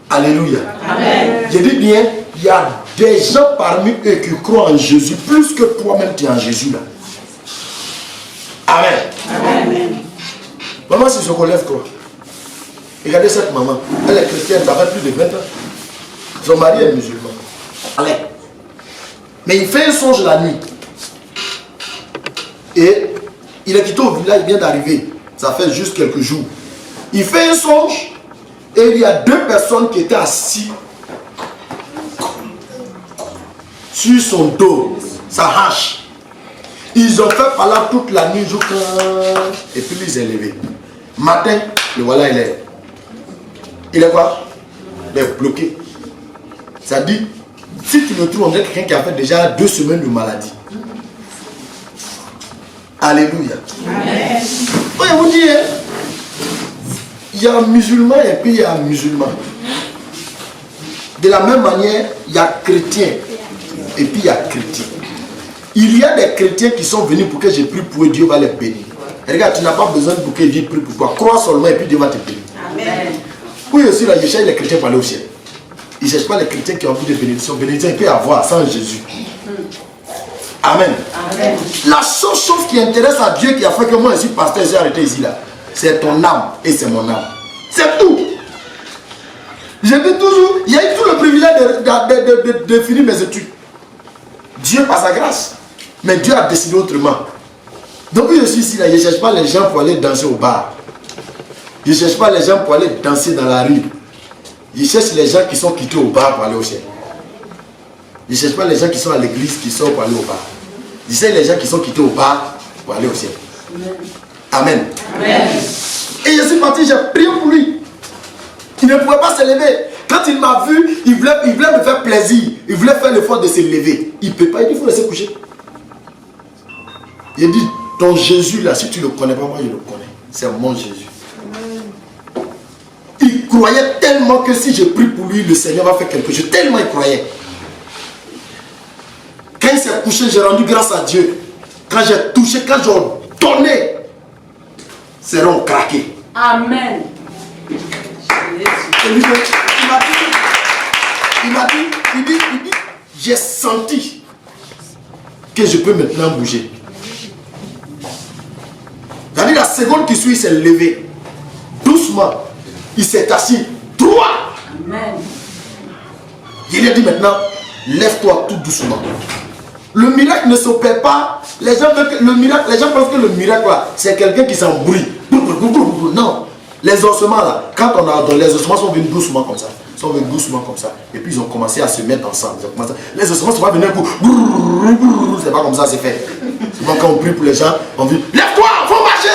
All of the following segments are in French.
Alléluia. Amen. Je dis bien, il y a des gens parmi eux qui croient en Jésus plus que toi-même tu es en Jésus là. Amen. Amen. Maman, si je relève quoi? Regardez cette maman. Elle est chrétienne, ça fait plus de 20 ans. Son mari est musulman. Allez. Mais il fait un songe la nuit. Et il est quitté au village, il vient d'arriver. Ça fait juste quelques jours. Il fait un songe et il y a deux personnes qui étaient assises sur son dos, sa hache. Ils ont fait par là toute la nuit, et puis ils sont élevés. Matin, le voilà, il est. Il est quoi? Il est bloqué. Ça dit, si tu me trouves, on dirait quelqu'un qui a fait déjà 2 semaines de maladie. Alléluia. Amen. Oui, vous dites, il y a un musulman et puis il y a un musulman. De la même manière, il y a chrétien et puis il y a chrétien. Il y a des chrétiens qui sont venus pour que je prie pour eux, Dieu va les bénir. Regarde, tu n'as pas besoin pour que Dieu prie pour toi. Crois seulement et puis Dieu va te bénir. Amen. Oui, aussi, là, je cherche les chrétiens pour aller au ciel. Il ne cherche pas les chrétiens qui ont envie de bénédiction. Bénédiction, il peut y avoir sans Jésus. Amen. Amen. La seule chose qui intéresse à Dieu qui a fait que moi, je suis pasteur, j'ai arrêté ici, là, c'est ton âme et c'est mon âme. C'est tout. Je dis toujours, il y a eu tout le privilège de finir mes études. Dieu par sa grâce. Mais Dieu a décidé autrement. Donc je suis ici, là, je ne cherche pas les gens pour aller danser au bar. Je ne cherche pas les gens pour aller danser dans la rue. Je cherche les gens qui sont quittés au bar pour aller au ciel. Je ne cherche pas les gens qui sont à l'église qui sortent pour aller au bar. Je cherche les gens qui sont quittés au bar pour aller au ciel. Amen. Amen. Et je suis parti, j'ai prié pour lui. Il ne pouvait pas se lever. Quand il m'a vu, il voulait me faire plaisir. Il voulait faire l'effort de se lever. Il ne peut pas, il dit, il faut laisser coucher. Il dit, ton Jésus là, si tu ne le connais pas, moi je le connais. C'est mon Jésus. Il croyait tellement que si je prie pour lui, le Seigneur va faire quelque chose. Tellement il croyait. Quand il s'est couché, j'ai rendu grâce à Dieu. Quand j'ai touché, quand j'ai donné, ses reins ont craqué. Amen. Il m'a dit, j'ai senti que je peux maintenant bouger. C'est-à-dire la seconde qui suit, il s'est levé. Doucement, il s'est assis. Droit. Amen. Il lui a dit maintenant, lève-toi tout doucement. Le miracle ne s'opère pas. Les gens pensent que le miracle là, c'est quelqu'un qui s'embrouille. Non. Les ossements là, quand on a donné, les ossements sont venus doucement comme ça. Sont venus doucement comme ça. Et puis ils ont commencé à se mettre ensemble. Les ossements ne sont pas venus un coup. C'est pas comme ça, c'est fait. Souvent quand on prie pour les gens, on dit, lève-toi, faut marcher.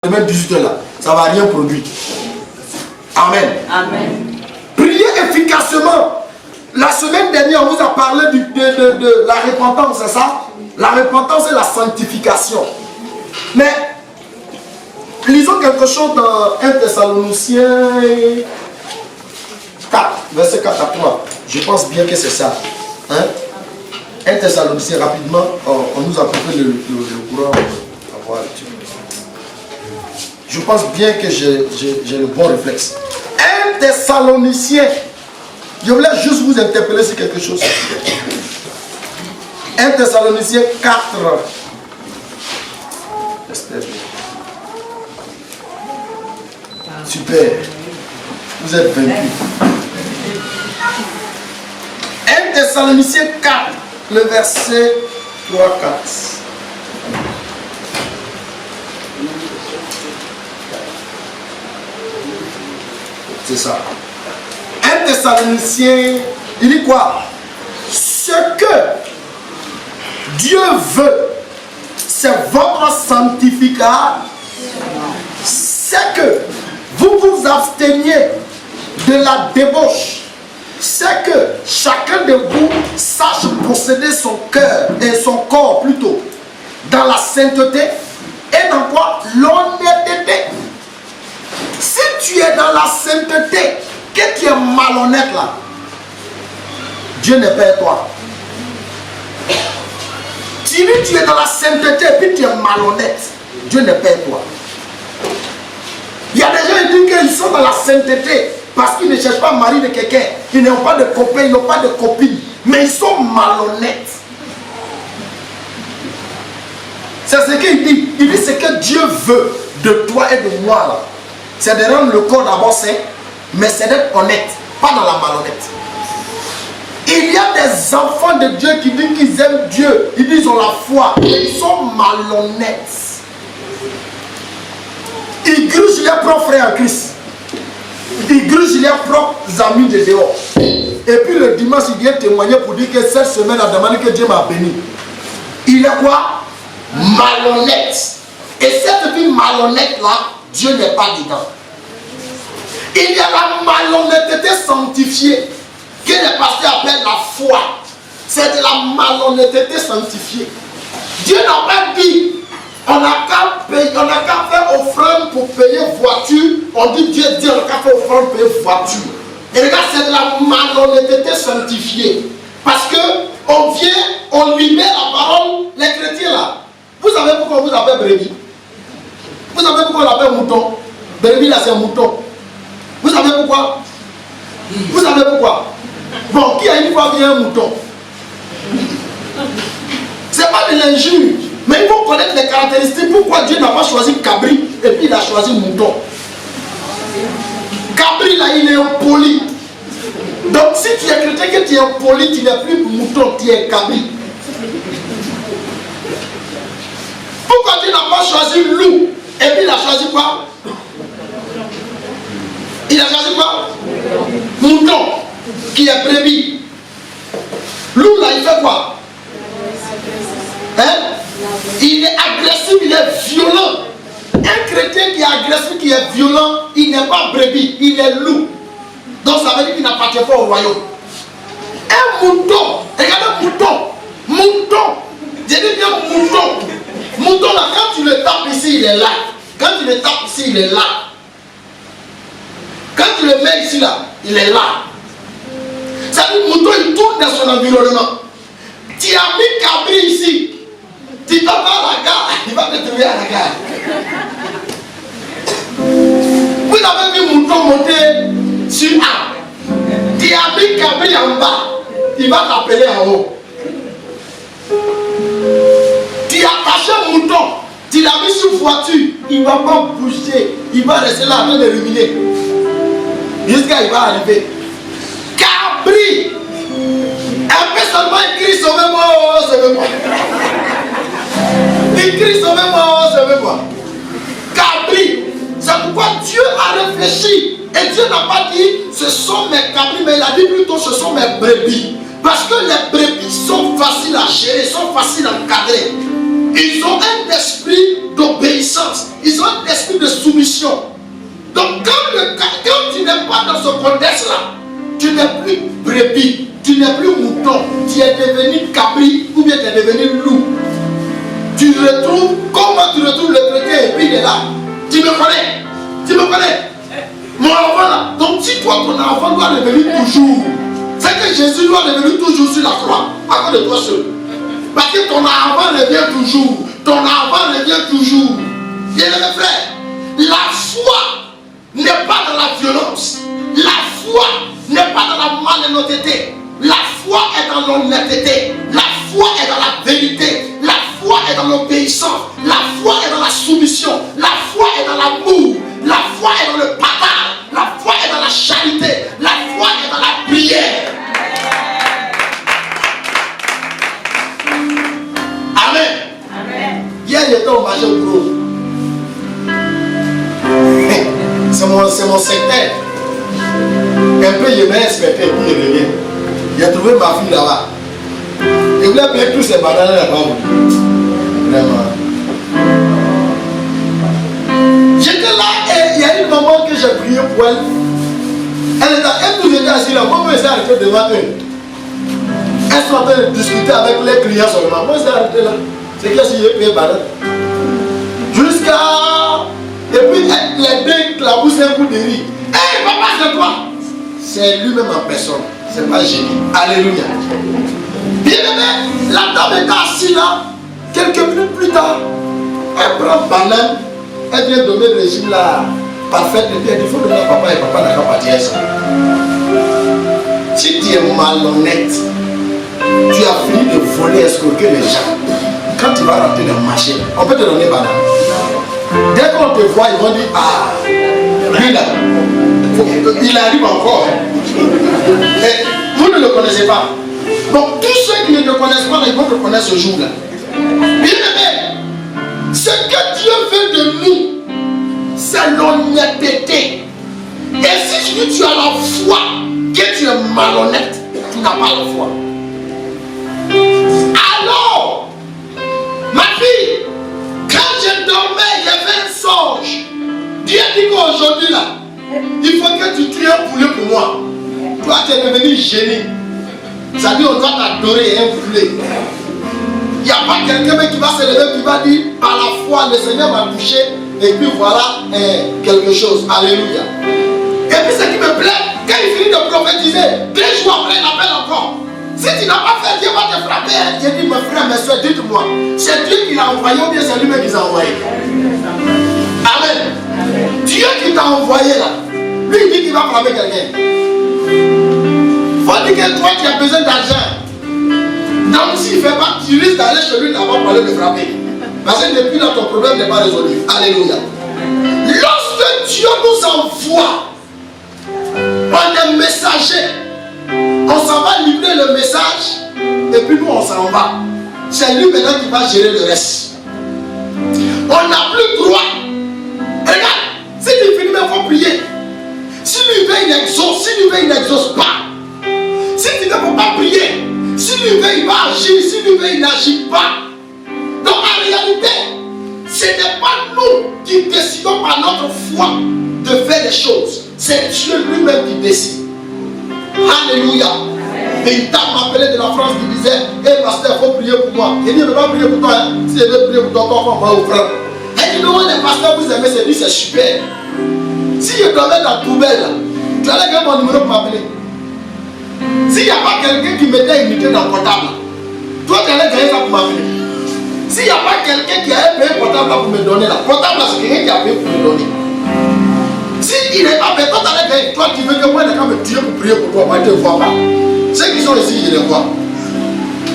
demain 18h là, ça ne va rien produire. Amen. Amen. Priez efficacement. La semaine dernière, on vous a parlé de la repentance, c'est ça? La repentance et la sanctification. Mais, lisons quelque chose dans 1 Thessaloniciens 4, verset 4 à 3. Je pense bien que c'est ça. Hein? 1 Thessaloniciens, rapidement, on nous a coupé le courant. Je pense bien que j'ai le bon réflexe. 1 Thessaloniciens. Je voulais juste vous interpeller sur quelque chose. 1 Thessaloniciens 4. Super. Vous êtes vaincus. 1 Thessaloniciens 4, le verset 3-4. C'est ça. 1 Thessaloniciens, il dit quoi? Ce que Dieu veut, c'est votre sanctification. C'est que vous vous absteniez de la débauche. C'est que chacun de vous sache posséder son cœur et son corps plutôt dans la sainteté et dans quoi? L'honnêteté. Si tu es dans la sainteté, que tu es malhonnête là, Dieu n'est pas toi. Si tu es dans la sainteté et puis tu es malhonnête, Dieu n'est pas toi. Il y a des gens qui disent qu'ils sont dans la sainteté parce qu'ils ne cherchent pas mari de quelqu'un, ils n'ont pas de copains, ils n'ont pas de copines, mais ils sont malhonnêtes. C'est ce qu'il dit. Il dit ce que Dieu veut de toi et de moi là, c'est de rendre le corps d'abord saint, mais c'est d'être honnête, pas dans la malhonnête. Il y a des enfants de Dieu qui disent qu'ils aiment Dieu, ils disent qu'ils ont la foi, mais ils sont malhonnêtes. Ils grugent leurs propres frères en Christ. Ils grugent leurs propres amis de dehors. Et puis le dimanche, il vient témoigner pour dire que cette semaine a demandé que Dieu m'a béni. Il est quoi? Malhonnête. Et cette vie malhonnête là, Dieu n'est pas dedans. Il y a la malhonnêteté sanctifiée que les pasteurs appellent la foi. C'est de la malhonnêteté sanctifiée. Dieu n'a pas dit on n'a qu'à faire offrande pour payer voiture. On dit Dieu dit on n'a qu'à faire offrande pour payer voiture. Et regarde, c'est de la malhonnêteté sanctifiée. Parce que on vient, on libère la parole, les chrétiens là. Vous savez pourquoi vous appelez brebis? Vous savez pourquoi on l'appelle mouton? Brebis là c'est un mouton. Vous savez pourquoi? Vous savez pourquoi? Bon, qui a une fois vu un mouton? C'est pas de l'injure, mais il faut connaître les caractéristiques. Pourquoi Dieu n'a pas choisi cabri et puis il a choisi mouton? Cabri là, il est impoli. Donc si tu es chrétien que tu es impoli, tu n'es plus mouton, tu es cabri. Pourquoi Dieu n'a pas choisi loup et puis il a choisi quoi? Il a choisi quoi? Mouton, qui est brebis. Loup là, il fait quoi? Hein? Il est agressif, il est violent. Un chrétien qui est agressif, qui est violent, il n'est pas brebis, il est loup. Donc ça veut dire qu'il n'appartient pas au royaume. Un mouton, regardez mouton, mouton, j'ai dit bien mouton. Mouton là, quand tu le tapes ici, il est là. Quand tu le tapes ici, il est là. Quand tu le mets ici là, il est là. Ça veut dire mouton, il tourne dans son environnement. Tu as mis cabri ici. Tu t'en vas à la gare, il va te trouver à la gare. Vous avez vu mouton monter sur A. Tu as mis cabri en bas, il va t'appeler en haut. Tu as caché un mouton, tu l'as mis sur voiture, il ne va pas bouger, il va rester là en train de ruminer. Jusqu'à il va arriver. Cabri, un peu seulement il crie sauvez-moi, sauvez-moi. Il crie sauvez-moi, sauvez-moi. Cabri, c'est pourquoi Dieu a réfléchi. Et Dieu n'a pas dit ce sont mes cabris, mais il a dit plutôt ce sont mes brebis. Parce que les brebis sont faciles à gérer, sont faciles à encadrer. Ils ont un esprit d'obéissance. Ils ont un esprit de soumission. Donc quand tu n'es pas dans ce contexte-là, tu n'es plus brebis, tu n'es plus mouton, tu es devenu cabri ou bien tu es devenu loup. Tu retrouves, comment tu retrouves le chrétien et puis il est là. Tu me connais, tu me connais. Mon enfant là, donc si toi ton enfant doit revenir toujours, c'est que Jésus doit revenir toujours sur la croix, à cause de toi seul. Parce que ton enfant revient toujours, ton enfant revient toujours. Bien mes frères, la foi n'est pas dans la violence, la foi n'est pas dans la malhonnêteté, la foi est dans l'honnêteté, la foi est dans la vérité, la foi est dans l'obéissance, la foi est dans la soumission, la foi est dans l'amour, la foi est dans le partage, la foi est dans la charité, la foi est dans la prière. Amen. Amen. Hier j'étais au marché au gros. C'est mon secteur. Un peu je vais inspecter pour y revenir. J'ai trouvé ma fille là-bas. Je voulais payer tous ces bananes là-bas. Vraiment. J'étais là et il y a une maman que j'ai prié pour elle. Elle nous était assise là. Moi, je suis arrêté devant eux. Elles sont en train de discuter avec les clients seulement. Moi, je suis arrêté là. C'est que si j'ai payé banane. Jusqu'à. Et puis, les deux claboussent un coup de riz. Hé, papa, c'est toi. C'est lui-même en personne. C'est pas génie. Alléluia. Bien aimé, la dame est assise là. Quelques minutes plus tard, elle prend banane. Elle vient donner le régime là. Parfait. Et puis elle dit, il faut donner à papa et papa n'a qu'à pas dire ça. Si tu es malhonnête, tu as fini de voler, escroquer les gens. Quand tu vas rentrer dans le marché, on peut te donner banane. Dès qu'on te voit, ils vont dire, ah, lui là, il arrive encore. Et vous ne le connaissez pas. Donc tous ceux qui ne te connaissent pas, ils vont te connaître ce jour-là. Bien aimé, ce que Dieu veut de nous, c'est l'honnêteté. Et si tu as la foi, que tu es malhonnête, tu n'as pas la foi. Alors, ma fille, quand je dormais, j'ai fait un songe. Dieu dit qu'aujourd'hui là, il faut que tu tues un poulet pour moi. Toi, tu es devenu génie. Ça dit, on doit t'adorer un poulet. Il n'y a pas quelqu'un qui va se lever, qui va dire, par la foi, le Seigneur m'a touché, et puis voilà quelque chose. Alléluia. Et puis ce qui me plaît, quand il finit de prophétiser, 2 jours après, il appelle encore. Si tu n'as pas fait, Dieu va te frapper. Dieu dit, mes frères, mes soeurs, dites-moi, c'est Dieu qui l'a envoyé ou bien c'est lui-même qui l'a envoyé? Amen. Dieu qui t'a envoyé là, lui il dit qu'il va frapper quelqu'un. Faut dire que toi tu as besoin d'argent. Donc s'il ne fait pas, tu risques d'aller chez lui là-bas pour aller le frapper. Parce que depuis là, ton problème n'est pas résolu. Alléluia. Lorsque Dieu nous envoie, on est messager. On s'en va livrer le message et puis nous on s'en va. C'est lui maintenant qui va gérer le reste. On n'a plus droit. Regarde, si tu finis, il faut prier. Si lui veut, il exauce. Si lui veut, il n'exauce pas. Si tu ne peux pas prier, si lui veut, il va agir. Si lui veut, il n'agit pas. Donc en réalité, ce n'est pas nous qui décidons par notre foi de faire des choses. C'est Dieu lui-même qui décide. Alléluia. Et une dame m'appelait de la France qui disait, hé pasteur, il faut prier pour moi. Il dit, je ne vais pas prier pour toi. Hein. Si je veux prier pour toi, on va offrir. Elle dit, non, les pasteurs, vous aimez, c'est lui, c'est super. Si je dormais dans la poubelle, tu allais gagner mon numéro pour m'appeler. S'il n'y a pas quelqu'un qui mettait une unité dans le portable, toi, tu allais gagner ça pour m'appeler. S'il n'y a pas quelqu'un qui a payé un portable pour me donner, là, portable, c'est quelqu'un qui a payé pour me donner. S'il n'est pas payé, toi, tu allais gagner. Toi, tu veux que moi, les gens me tuent pour prier pour toi, moi, je ne te vois pas. Ceux qui sont ici, je les vois.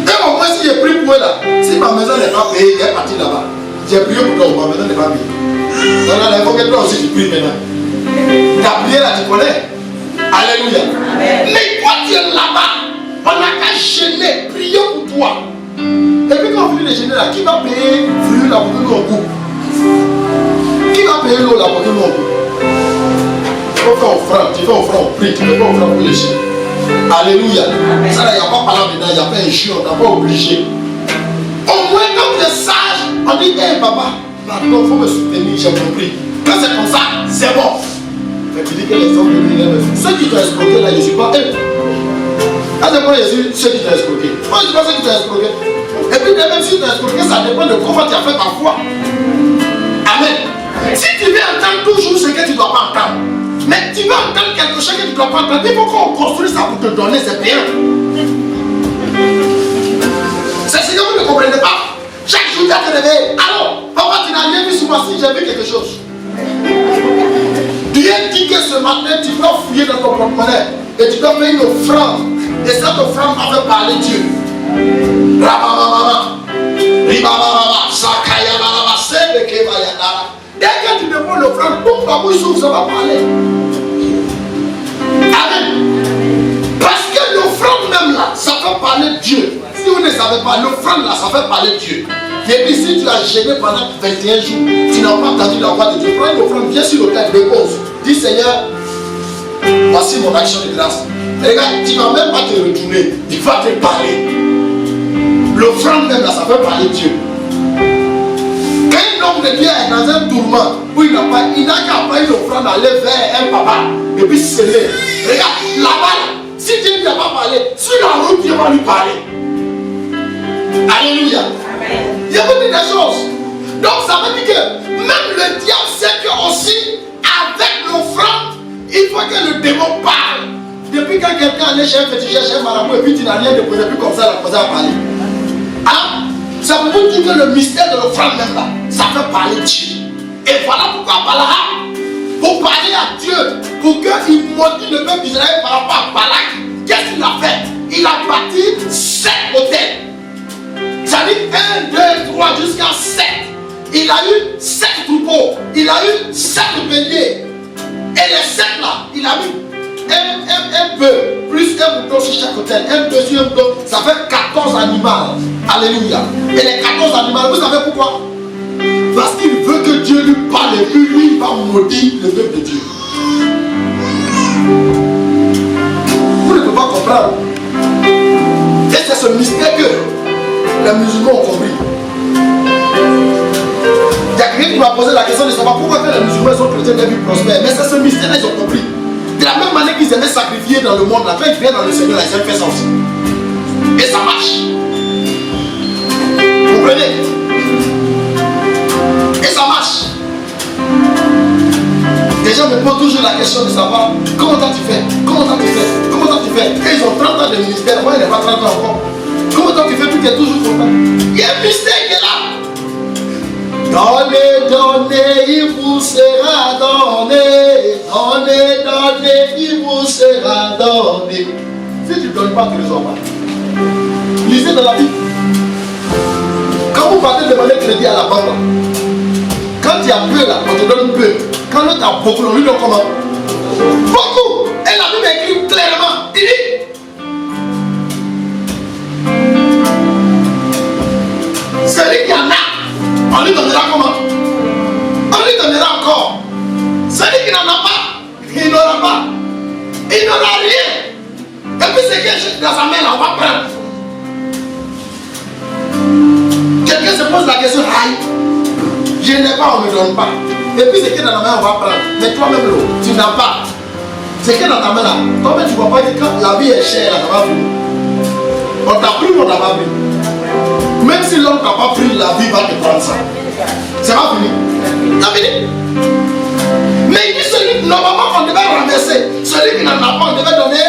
Et au moins, si j'ai prié pour eux là, si ma maison n'est pas payée, elle est partie là-bas. J'ai prié pour toi, ma maison n'est pas payée. Donc là, il faut que toi aussi tu pries maintenant. Ta prière là, tu connais. Alléluia. Amen. Mais toi, tu es là-bas. On n'a qu'à gêner, prier pour toi. Et puis quand on finit de gêner là, qui va payer fruit là pour que nous on coupe? Qui va payer l'eau là pour que nous on coupe? Tu peux faire offrande, tu fais offrande, on prie, tu peux faire offrande pour les chiens. Alléluia. Ça là, il n'y a pas parlé dedans, il n'y a pas un chiot, on n'a pas obligé. Au moins, quand tu es sage, On dit, hé papa, pardon, il faut me soutenir, j'ai compris. Quand c'est comme ça, c'est bon. Mais tu dis que les hommes de l'univers, ceux qui t'ont escroqué là, je ne suis pas eux. À ce moment, je suis ceux qui t'ont escroqué. Moi, je ne suis pas ceux qui t'ont escroqué. Et puis, même si tu t'ont escroqué, ça dépend de comment tu as fait ta foi. Amen. Si tu veux entendre toujours ce que tu ne dois pas entendre, mais tu veux entendre quelque chose que tu ne dois pas entendre, il faut qu'on construise ça pour te donner, c'est bien. C'est ce que vous ne comprenez pas. Chaque jour, tu as te réveillé. Alors, papa, tu n'as rien vu sur moi si j'ai vu quelque chose. Dieu dit que ce matin, tu dois fouiller dans ton porte-monnaie et tu dois faire une offrande. Et cette offrande va faire parler Dieu. Rabababa, Ribababa, Sakayababa, Sebekebayadara. Dès que tu demandes l'offrande, boum, babou, ça va parler. Amen. Parce que l'offrande même là, ça fait parler Dieu. Si vous ne savez pas, l'offrande là, ça fait parler Dieu. Et puis si tu as gêné pendant 21 jours, tu n'as pas entendu la voix de Dieu. Prends une offrande, viens sur l'autel, dépose. Dis Seigneur, voici mon action de grâce. Et regarde, tu ne vas même pas te retourner, il va te parler. L'offrande même là, ça fait parler Dieu. Quand un homme de Dieu est dans un tourment où il n'a qu'à prendre une offrande, aller vers un papa et puis se lever. Regarde, là-bas, si Dieu ne lui a pas parlé, sur la route, Dieu va lui parler. Alléluia. Amen. Il y a beaucoup de choses. Donc ça veut dire que même le diable sait que aussi avec l'offrande, il faut que le démon parle. Depuis quand quelqu'un allait chez un féticheur, chez un marabout, et puis tu n'as rien déposé, puis comme ça, la cosa va parler. Hein? Ça veut dire que le mystère de l'offrande même là, ça fait parler Dieu. Et voilà pourquoi Balak, pour parler à Dieu, pour qu'il maudit le peuple d'Israël par rapport à Balak, qu'est-ce qu'il a fait? Il a bâti 7 hôtels. Ça dit 1, 2, 3 jusqu'à 7. Il a eu 7 troupeaux. Il a eu 7 béliers. Et les 7 là, il a mis un peu plus un mouton sur chaque hôtel. Un peu sur un mouton, ça fait 14 animaux. Alléluia. Et les 14 animaux, vous savez pourquoi? Parce qu'il veut que Dieu lui parle et puis lui, il va maudire le peuple de Dieu. Vous ne pouvez pas comprendre. Et c'est ce mystère que les musulmans ont compris. Il y a quelqu'un qui m'a posé la question de savoir pourquoi les musulmans sont chrétiens des vies prospères. Mais c'est ce mystère qu'ils ont compris. De la même manière qu'ils aimaient sacrifier dans le monde, là, quand ils viennent dans le Seigneur, ils aiment faire ça aussi. Et ça marche. Vous comprenez? Et ça marche. Les gens me posent toujours la question de savoir comment t'as-tu fait? Comment t'as-tu fait? Comment t'as-tu fait? Et ils ont 30 ans de ministère, moi il n'est pas 30 ans encore. Comment t'as-tu fait? Tout est toujours content. Il y a un mystère qui est là. Donnez, donnez, il vous sera donné. Donnez, donnez, il vous sera donné. Si tu ne donnes pas, tu ne reçois pas. Lisez dans la Bible. Quand vous partez demander crédit à la banque, quand il y a peu là, on te donne peu. Quand l'autre a beaucoup, on lui donne comment? Beaucoup. Et la Bible écrit clairement. Il dit celui qui en a, on lui donnera comment? On lui donnera encore. Celui qui n'en a pas, il n'aura pas. Il n'aura rien. Et puis ce qui est dans sa main là, on va prendre. Quelqu'un se pose la question, aïe, je n'ai pas, on ne me donne pas. Et puis ce qui est dans la main, on va prendre. Mais toi-même, tu n'as pas. Ce qui est dans ta main là, toi-même, tu ne vas pas dire quand la vie est chère, là, ça va venir. On t'a pris ou on t'a pas pris? Même si l'homme t'a pas pris, la vie va te prendre ça. C'est pas fini. C'est fini. Mais il dit celui, normalement, on devait renverser. Celui qui n'en a pas, on devait donner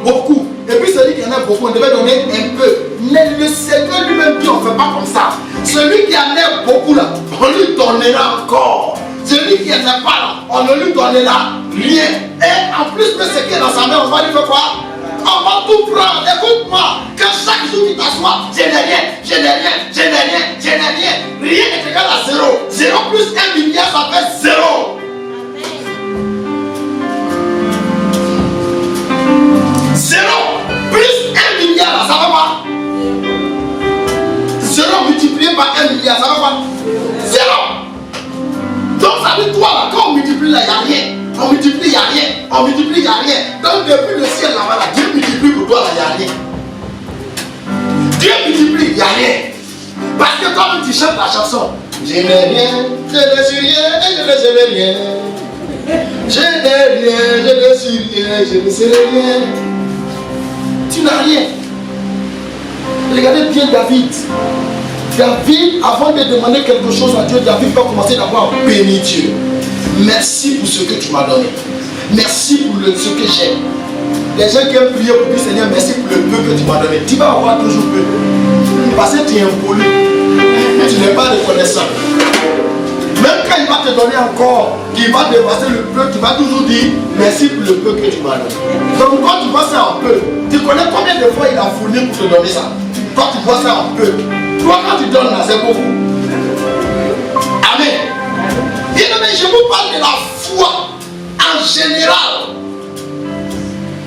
beaucoup. Et puis celui qui en a beaucoup, on devait donner un peu. Mais le Seigneur lui-même dit, on ne fait pas comme ça. Celui qui en a beaucoup là, on lui donnera encore. Celui qui n'en a pas là, on ne lui donnera rien. Et en plus de ce qui est dans sa main, on va lui faire quoi? On va tout prendre. Écoute-moi, que chaque jour tu t'assois, je n'ai rien, je n'ai rien, je n'ai rien, je n'ai rien. Rien n'est égal à 0. 0 plus 1 milliard, ça fait 0. Plus 1 milliard, ça va pas. 0 multiplié par 1 milliard, ça va pas. 0. Donc ça veut dire toi là, quand on multiplie là, il n'y a rien. On multiplie, il n'y a rien. On multiplie, il n'y a rien. Donc depuis le ciel là-bas, là, Dieu multiplie pour toi là, il n'y a rien. Dieu multiplie, il n'y a rien. Parce que quand tu chantes la chanson, Je n'ai rien, je ne suis rien et je ne serai rien. Je n'ai rien, je ne suis rien, je ne serai rien. Tu n'as rien. Regardez bien David. David, avant de demander quelque chose à Dieu, David va commencer d'abord à bénir Dieu. Merci pour ce que tu m'as donné. Merci pour ce que j'ai. Les gens qui aiment prier pour dire Seigneur, merci pour le peu que tu m'as donné. Tu vas avoir toujours peu. Parce que tu es impoli. Tu n'es pas reconnaissant. Même quand il va te donner encore, qu'il va dépasser le peu, tu vas toujours dire merci pour le peu que tu m'as donné. Donc quand tu vois ça en peu, tu connais combien de fois il a fourni pour te donner ça. Toi tu vois ça en peu. Toi quand tu donnes là, c'est beaucoup. Amen. Bien aimé, je vous parle de la foi en général.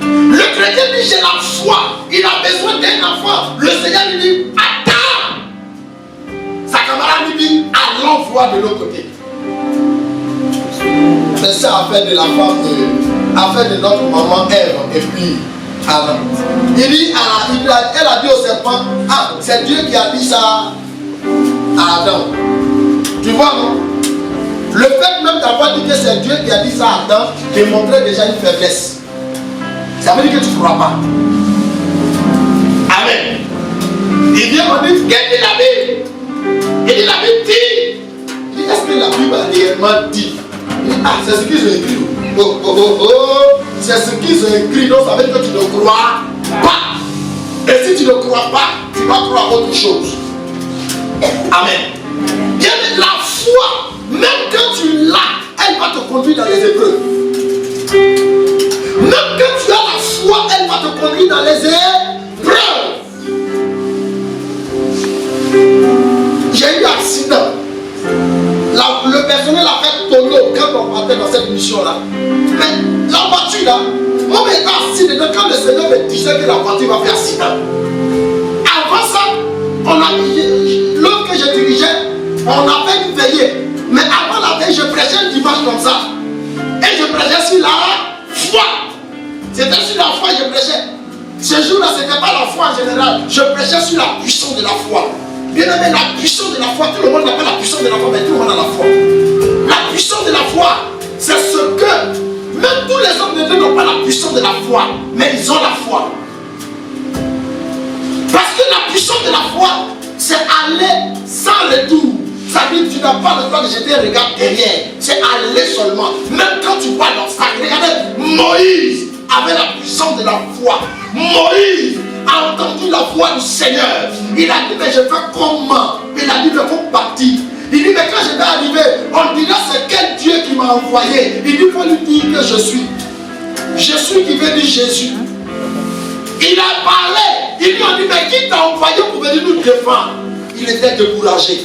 Le chrétien dit j'ai la foi. Il a besoin d'un enfant. Le Seigneur lui dit attends. Sa camarade lui dit allons voir de l'autre côté. C'est ça affaire de la femme affaire de notre maman Ève et puis Adam. Il dit elle a dit au serpent, ah c'est Dieu qui a dit ça à Adam. Tu vois non? Le fait même d'avoir dit que c'est Dieu qui a dit ça à Adam démontrait déjà une faiblesse. Ça veut dire que tu ne crois pas. Amen. Il vient on dit, qu'est-ce qu'il a dit? Il dit la Bible dit. Il dit, est-ce que la Bible a réellement dit? Il dit, ah, c'est ce qu'ils ont écrit. C'est ce qu'ils ont écrit. Donc ça veut dire que tu ne crois pas. Et si tu ne crois pas, tu vas croire autre chose. Amen. Bien, la foi, même quand tu l'as, elle va te conduire dans les épreuves. Même quand tu as la foi, elle va te conduire dans les épreuves. J'ai eu un accident. Le personnel a fait tonneau quand on partait dans cette mission-là. Mais la voiture là, moi j'étais assis dedans quand le Seigneur me disait que la voiture va faire accident. Avant ça, lorsque je dirigeais, on avait une veillée. Mais avant la veille, je prêchais un dimanche comme ça. Et je prêchais sur la foi. C'était sur la foi que je prêchais. Ce jour-là, ce n'était pas la foi en général. Je prêchais sur la puissance de la foi. Bien aimé, la puissance de la foi, tout le monde l'appelle la puissance de la foi, mais tout le monde a la foi. La puissance de la foi, c'est ce que même tous les hommes de Dieu n'ont pas la puissance de la foi, mais ils ont la foi. Parce que la puissance de la foi, c'est aller sans retour. Ça veut dire que tu n'as pas le droit de jeter un regard derrière. C'est aller seulement. Même quand tu vois l'obstacle. Regardez, Moïse avait la puissance de la foi. Moïse a entendu la voix du Seigneur. Il a dit, mais je fais comment? Il a dit, mais il faut partir. Il dit, mais quand je vais arriver, on dira c'est quel Dieu qui m'a envoyé. Il dit, il faut lui dire que je suis. Je suis qui veut dire Jésus. Il a parlé. Il lui a dit, mais qui t'a envoyé pour venir nous défendre? Il était découragé.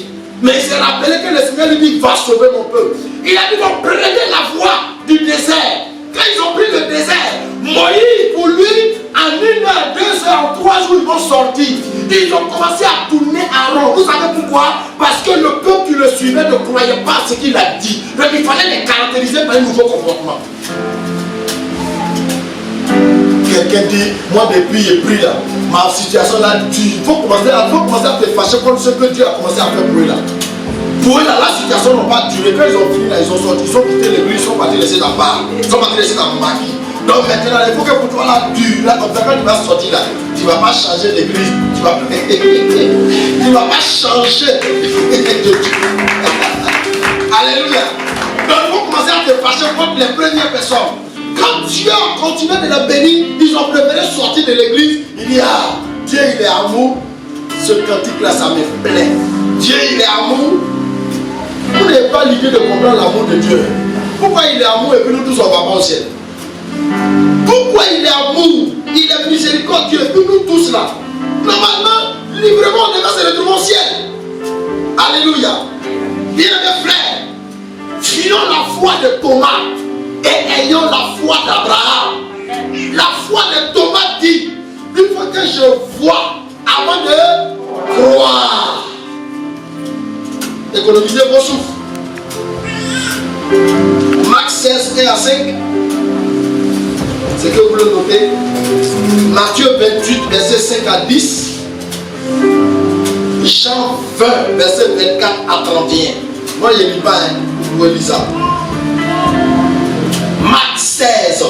Mais il s'est rappelé que le Seigneur lui dit, va sauver mon peuple. Il a dit, donc prenez la voie du désert. Quand ils ont pris le désert, Moïse, pour lui, en 1 heure, 2 heures, en 3 jours, ils vont sortir. Ils ont commencé à tourner en rond. Vous savez pourquoi? Parce que le peuple qui le suivait ne croyait pas ce qu'il a dit. Donc il fallait les caractériser par un nouveau comportement. Quelqu'un dit, moi depuis j'ai pris là, ma situation là, il faut commencer à te fâcher contre ce que Dieu a commencé à faire pour eux là. Pour eux là, la situation n'a pas duré. Quand ils ont fini là, ils ont sorti, ils ont quitté l'église, ils sont partis laisser la barre, ils sont partis laisser la maquille. Donc maintenant, il faut que pour toi là, là comme ça, quand tu vas sortir là, tu ne vas pas changer d'église, tu vas pas changer de Dieu. Alléluia. Donc il faut commencer à te fâcher contre les premières personnes. Quand Dieu a continué de la bénir, ils ont préféré sortir de l'église. Il dit, ah, Dieu il est amour. Ce cantique là, ça me plaît. Dieu il est amour. Vous n'avez pas l'idée de comprendre l'amour de Dieu. Pourquoi il est amour et puis nous tous on va pas au ciel? Pourquoi il est amour? Il est miséricordieux et puis nous tous là. Normalement, librement, on devrait se retrouver au ciel. Alléluia. Bien mes frères, fuyons la foi de Thomas. Et ayons la foi d'Abraham. La foi de Thomas dit, il faut que je vois avant de croire. Économisez vos souffles. Marc 16, 1 à 5. C'est que vous le notez. Matthieu 28, verset 5 à 10. Jean 20, verset 24 à 31. Moi, je ne lis pas, hein. Vous pouvez lire ça. Marc 16,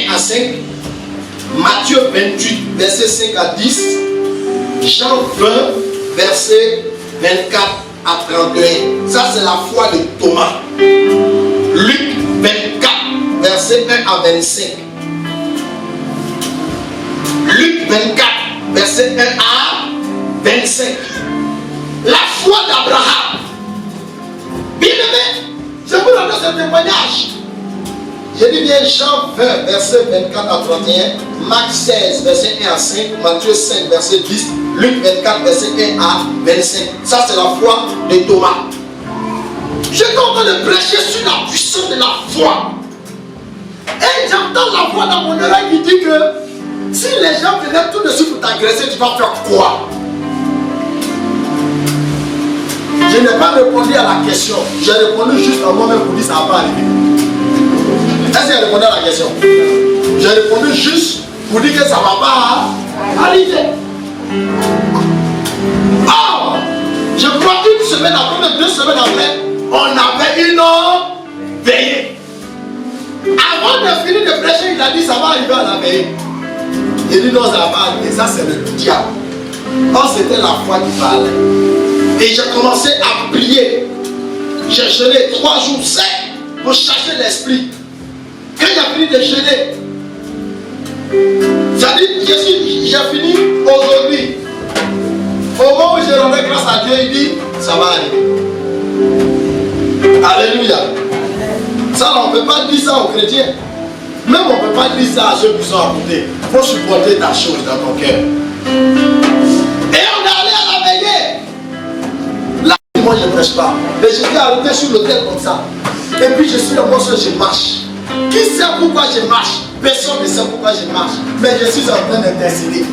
1 à 5. Matthieu 28, verset 5 à 10. Jean 20, verset 24 à 31. Ça, c'est la foi de Thomas. Luc 24, verset 1 à 25. Luc 24, verset 1 à 25. La foi d'Abraham. Bien aimé, je vous donne ce témoignage. J'ai dit bien Jean 20, verset 24 à 31, Marc 16, verset 1 à 5, Matthieu 5, verset 10, Luc 24, verset 1 à 25. Ça, c'est la foi de Thomas. Je suis en train de prêcher sur la puissance de la foi. Et j'entends la voix dans mon oreille qui dit que si les gens venaient tout de suite pour t'agresser, tu vas faire quoi? Je n'ai pas répondu à la question. J'ai répondu juste à moi-même pour dire que ça va pas arriver. Est-ce que j'ai répondu à la question? J'ai répondu juste pour dire que ça ne va pas arriver. Or, je crois qu'une semaine après, 2 semaines après, on avait une veillée. Avant de finir de prêcher, il a dit ça va arriver à la veillée. Il dit non, ça va pas arriver. Ça, c'est le diable. Or, c'était la foi qui parlait. Et j'ai commencé à prier. J'ai jeûné 3 jours secs pour chercher l'esprit. Quand il a fini de jeûner, j'ai fini aujourd'hui. Au moment où j'ai rendu grâce à Dieu, il dit ça va arriver. Alléluia. Ça, on ne peut pas dire ça aux chrétiens. Même on ne peut pas dire ça à ceux qui sont à côté. Il faut supporter ta chose dans ton cœur. Et on est allé à la veillée. Là, moi je ne prêche pas. Mais j'étais arrêté sur l'autel comme ça. Et puis je suis le morceau, je marche. Qui sait pourquoi je marche? Personne ne sait pourquoi je marche. Mais je suis en train d'intercéder.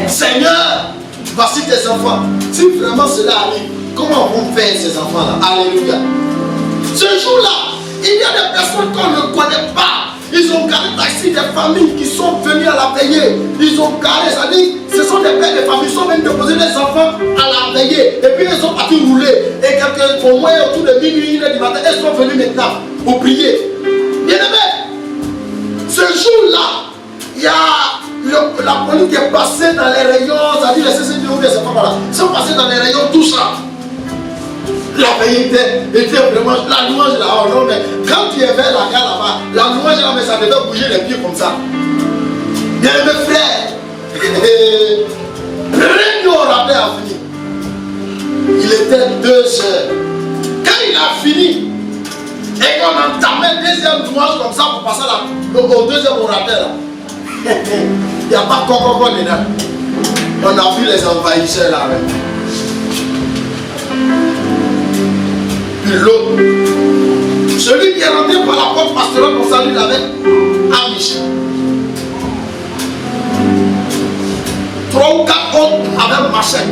Seigneur, voici tes enfants. Si vraiment cela arrive, comment vont faire ces enfants-là? Alléluia. Ce jour-là, il y a des personnes qu'on ne connaît pas. Ils ont garé taxi des familles qui sont venues à la veillée. Ils ont garé, ça dit, ce sont des pères de famille, ils sont venus déposer des enfants à la veillée. Et puis ils sont partis rouler. Et quelqu'un, au moins autour de minuit, 1h du matin, ils sont venus maintenant pour prier. Bien aimé, ce jour-là, il y a la police qui est passée dans les rayons, c'est-à-dire les CCD ou les enfants, ils sont passés dans les rayons, tout ça. La veillée était vraiment, la louange là, oh non, mais quand tu es vers la gare là-bas, la louange là, mais ça devait bouger les pieds comme ça. Bien aimé frère, rien au rappel a fini. Il était 2 heures. Quand il a fini, et qu'on entamait le 2e louange comme ça pour passer au 2e orateur, il n'y a pas encore dedans. On a vu les envahisseurs là. Puis l'autre, celui qui est rentré par la porte pastorale, on salue avec Amish. 3 ou 4 autres avec machette.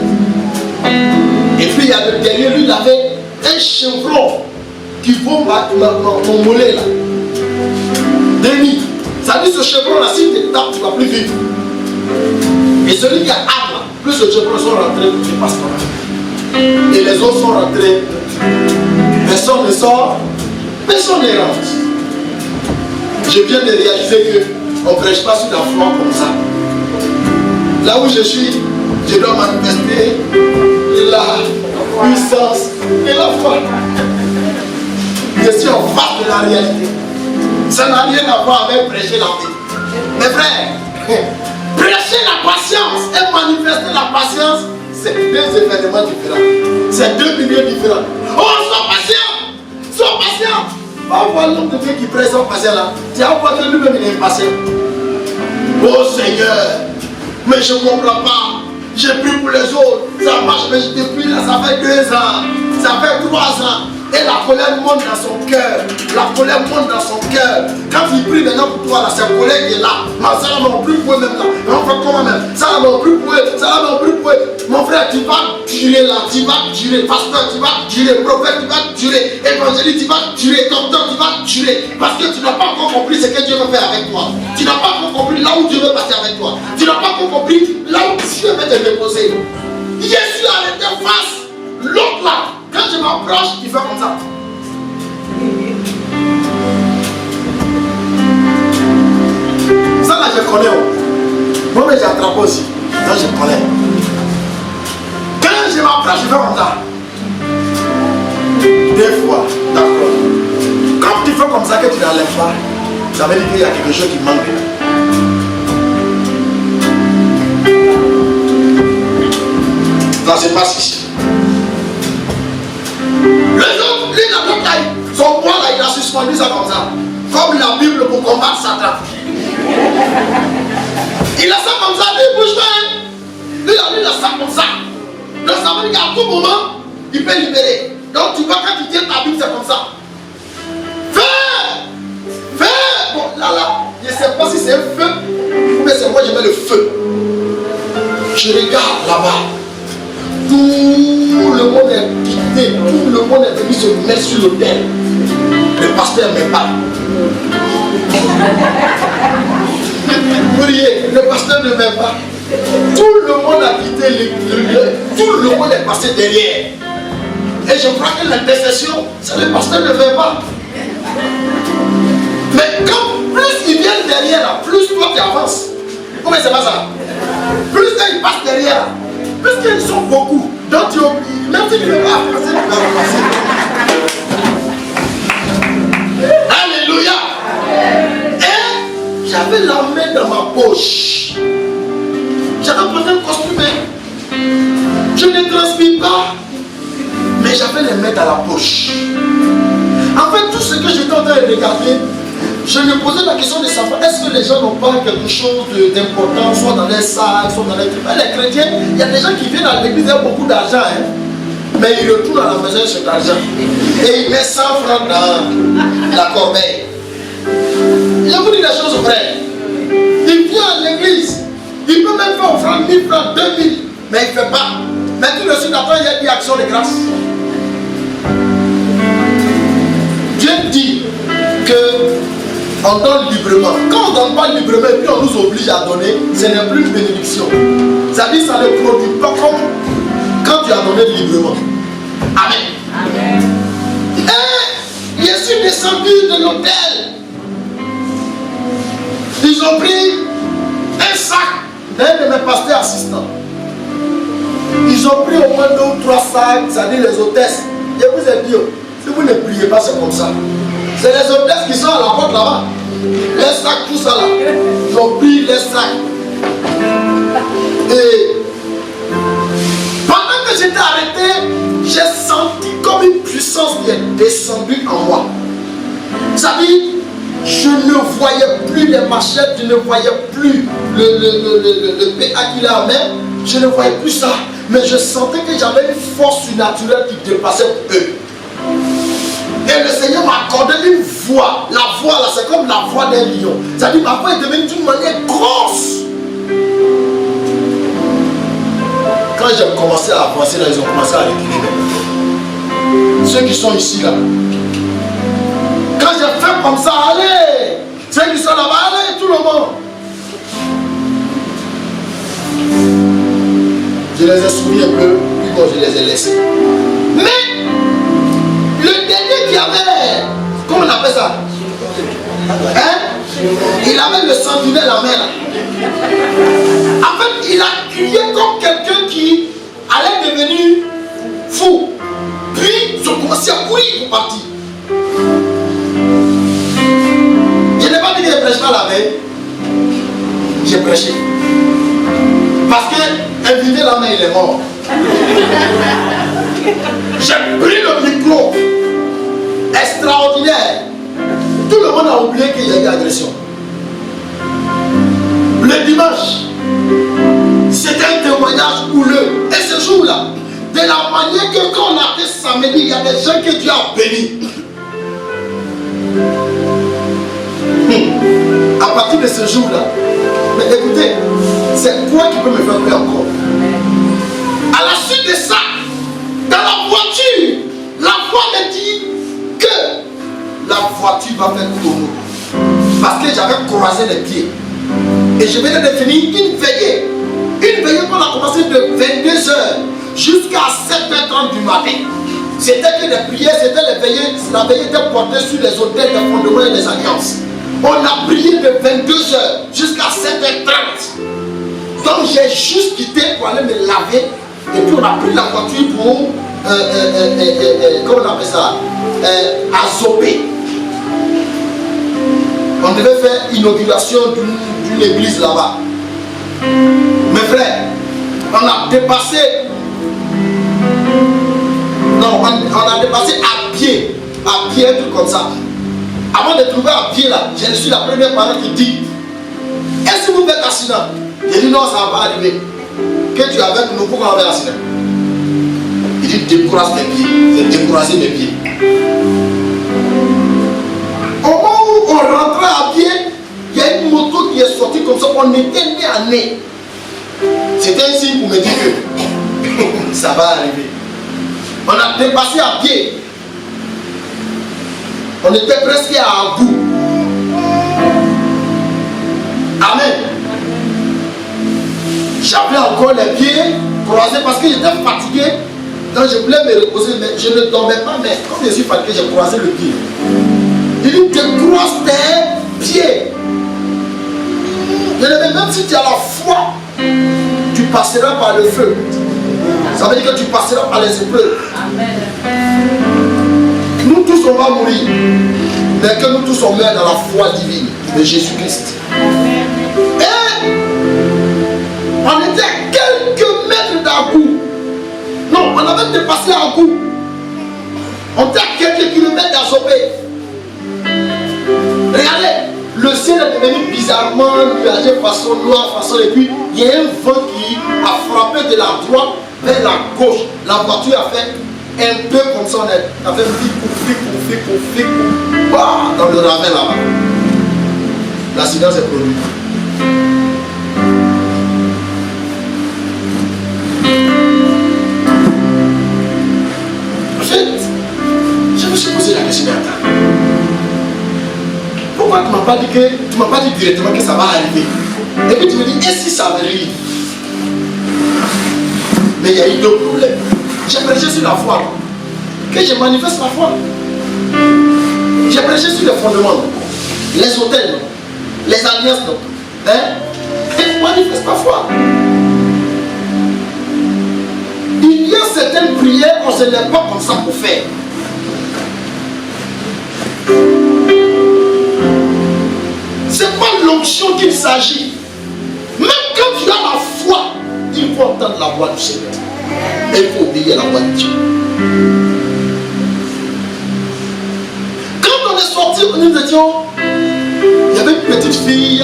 Et puis il y a le dernier, lui il avait un chevron qui vaut mon mollet là. Denis. Ça dit ce chevron là, si tu tapes, tu vas plus vite. Et celui qui a arme, plus le chevron sont rentrés du pastoral. Et les autres sont rentrés. Personne ne sort, personne ne rentre. Je viens de réaliser qu'on ne prêche pas sur la foi comme ça. Là où je suis, je dois manifester la puissance et la foi. Je suis en face de la réalité. Ça n'a rien à voir avec prêcher la vie. Mes frères, prêcher la patience et manifester la patience, c'est 2 événements différents. C'est 2 milieux différents. Oh, sois patient! Sois patient! Va voir l'homme de Dieu qui prêche son patient là. Tu vas voir que lui-même il est impatient. Oh Seigneur, mais je ne comprends pas. J'ai pris pour les autres. Ça marche, mais depuis là, ça fait 2 ans. Ça fait 3 ans. Et la colère monte dans son cœur. La colère monte dans son cœur. Quand il prie maintenant pour toi, là, sa colère est là. Mais ça ne m'a plus pour même là. Mais on fait comment même? Ça ne m'a plus pour eux. Ça ne m'a plus pour eux. Mon frère, tu vas durer là. Tu vas durer. Pasteur, tu vas durer. Prophète, tu vas durer. Évangéliste, tu vas durer. Docteur, tu vas durer. Parce que tu n'as pas encore compris ce que Dieu veut faire avec toi. Tu n'as pas encore compris là où Dieu veut passer avec toi. Tu n'as pas encore compris là où Dieu veut te déposer. Je suis arrêté face, l'autre là, quand je m'approche, il fait comme ça. Ça là, je connais. Moi, mais j'attrape aussi. Ça, je connais. Quand je m'approche, je fais comme ça. Des fois, d'accord. Quand tu fais comme ça que tu n'enlèves pas, ça veut dire qu'il y a quelque chose qui manque. Ça se passe ici. Les autres, lui, la autre taille, son poing là, il a suspendu ça comme ça. Comme la Bible pour combattre Satan. Il a ça comme ça, lui, bouge pas. Hein. Lui, il a ça comme ça. Donc ça veut dire qu'à tout moment, il peut libérer. Donc tu vois, quand tu tiens ta Bible, c'est comme ça. Fais. Bon, là, je ne sais pas si c'est un feu, mais c'est moi, je mets le feu. Je regarde là-bas. Tout le monde est quitté, tout le monde est venu se mettre sur l'autel. Le pasteur ne m'aime pas. Vous riez, le pasteur ne m'aime pas. Tout le monde a quitté le lieu, tout le monde est passé derrière. Et je crois que l'intercession, c'est le pasteur ne veut pas. Mais quand plus ils viennent derrière, plus toi tu avances. Comment c'est pas ça? Plus ils passent derrière, plus qu'ils sont beaucoup. Donc tu oublies, même si tu ne veux pas avancer, tu vas avancer. Alléluia. Et j'avais la main dans ma poche. J'avais porté un costume. Je ne transpire pas. Mais j'avais les mains dans la poche. En fait, tout ce que j'étais en train de regarder, je me posais la question de savoir est-ce que les gens n'ont pas quelque chose d'important, soit dans les sacs, soit dans les trucs. Les chrétiens, il y a des gens qui viennent à l'église, ils ont beaucoup d'argent, hein, mais ils retournent à la maison avec cet argent. Et ils mettent 100 francs dans la corbeille. Je vous dis des choses vraies. Il vient à l'église, il peut même faire offrande 1000 francs, 2000, mais il ne fait pas. Mais tout de suite après, il y a une action de grâce. Dieu dit que on donne librement. Quand on ne donne pas librement et puis on nous oblige à donner, ce n'est plus une bénédiction. Ça dit ça ne produit pas comme quand tu as donné librement. Amen. Amen. Et je suis descendu de l'hôtel. Ils ont pris un sac d'un de mes pasteurs assistants. Ils ont pris au moins 2 ou 3 sacs, c'est-à-dire les hôtesses. Je vous ai dit, si vous ne priez pas, c'est comme ça. C'est les hôtesses qui sont à la porte là-bas. Les sacs, tout ça là. Ils ont pris les sacs. Et pendant que j'étais arrêté, j'ai senti comme une puissance qui est descendue en moi. Ça dit, je ne voyais plus les machettes, je ne voyais plus le PA qu'il a en main, je ne voyais plus ça. Mais je sentais que j'avais une force surnaturelle qui dépassait eux. Et le Seigneur m'a accordé une voix. La voix là, c'est comme la voix d'un lion. C'est-à-dire ma voix est devenue d'une manière grosse. Quand j'ai commencé à avancer là, ils ont commencé à reculer. Ceux qui sont ici là. Quand j'ai fait comme ça, allez. Ceux qui sont là-bas, allez, tout le monde. Je les ai soumis un peu, puis bon, je les ai laissés. Mais le dernier qui avait, comment on appelle ça? Hein? Il avait le sentinelle en main là. En fait, il a crié comme quelqu'un qui allait devenir fou. Puis, ils ont commencé à courir pour partir. Je n'ai pas dit que je ne prêche pas la veille. J'ai prêché. Parce que inviter la main, il est mort. J'ai pris le micro. Extraordinaire. Tout le monde a oublié qu'il y a eu agression. Le dimanche, c'était un témoignage houleux. Et ce jour-là, de la manière que quand on a fait samedi, il y a des gens que Dieu a bénis. À partir de ce jour-là, mais écoutez, c'est toi qui peux me faire prier encore. À la suite de ça, dans la voiture, la voix me dit que la voiture va faire tonneau. Parce que j'avais croisé les pieds. Et je venais de finir une veillée. Une veillée qu'on a commencé de 22h jusqu'à 7h30 du matin. C'était que des prières, c'était les veillées. La veillée était portée sur les autels des fondements et des alliances. On a prié de 22h jusqu'à 7h30. Donc j'ai juste quitté pour aller me laver. Et puis on a pris la voiture pour, comment on appelle ça, à Zopé. On devait faire l'inauguration d'une église là-bas. Mes frères, on a dépassé. Non, on a dépassé à pied, un truc comme ça. Avant de trouver à pied là, je suis la première parole qui dit: est-ce que vous faites accident? J'ai dit non, ça ne va pas arriver. Que tu es avec nous, pourquoi on fait accident? Il dit décourage tes pieds. J'ai découragé mes pieds. Au moment où on rentrait à pied, il y a une moto qui est sortie comme ça. On était nez à nez. C'était un signe pour me dire que ça va arriver. On a dépassé à pied. On était presque à bout. Amen. J'avais encore les pieds croisés parce que j'étais fatigué. Donc je voulais me reposer, mais je ne dormais pas. Mais comme je suis fatigué, j'ai croisé le pied. Il dit: décroise tes pieds. Même si tu as la foi, tu passeras par le feu. Ça veut dire que tu passeras par les épreuves. Amen. Nous tous on va mourir, mais que nous tous on meurt dans la foi divine de Jésus-Christ. Et on était à quelques mètres d'Agou. Non, on avait dépassé Agou. On était à quelques kilomètres d'Azopé. Regardez, le ciel est devenu bizarrement nuagé, façon noire, façon, et puis il y a un vent qui a frappé de la droite vers la gauche. La voiture a fait un peu comme ça, on a fait flic, dans le ravin là-bas. L'accident s'est produit. En fait, je me suis posé la question: attends, pourquoi tu m'as pas dit directement que ça va arriver? Et puis tu me dis: et si ça arrive? Mais il y a eu deux problèmes. J'ai prêché sur la foi, que je manifeste la foi. J'ai prêché sur les fondements, les hôtels, les alliances, hein? Et je manifeste la foi. Il y a certaines prières, on ne se lève pas comme ça pour faire. C'est pas de l'onction qu'il s'agit. Même quand tu as la foi, il faut entendre la voix du Seigneur. Et il faut obéir à la voix de Dieu. Quand on est sorti, nous étions, il y avait une petite fille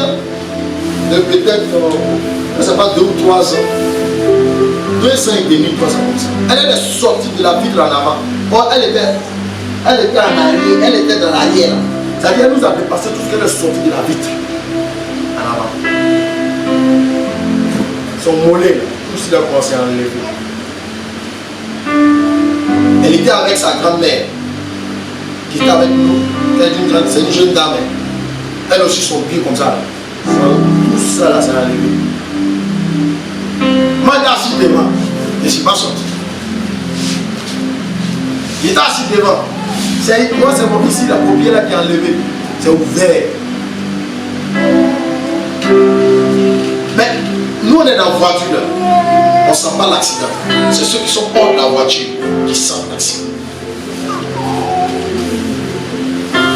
de peut-être, je ne sais pas, 2 ou 3 ans. 2 ans et demi, 3 ans comme ça. Elle est sortie de la vitre en avant. Bon, elle était en arrière, elle était dans l'arrière. C'est-à-dire qu'elle nous a dépassé tout ce qu'elle est sortie de la vitre en avant. Son mollet, tout ce qu'il a commencé à enlever. Elle était avec sa grand-mère qui était avec nous. C'est une jeune dame. Elle aussi son pied comme ça. Tout ça là, ça a enlevé. Moi j'étais assis devant. Je ne suis pas sorti. J'étais assis devant. Moi c'est mon ici, la paupière là qui est enlevée. C'est ouvert. Mais nous on est dans la voiture là. On ne sent pas l'accident. C'est ceux qui sont hors de la voiture qui sentent l'accident.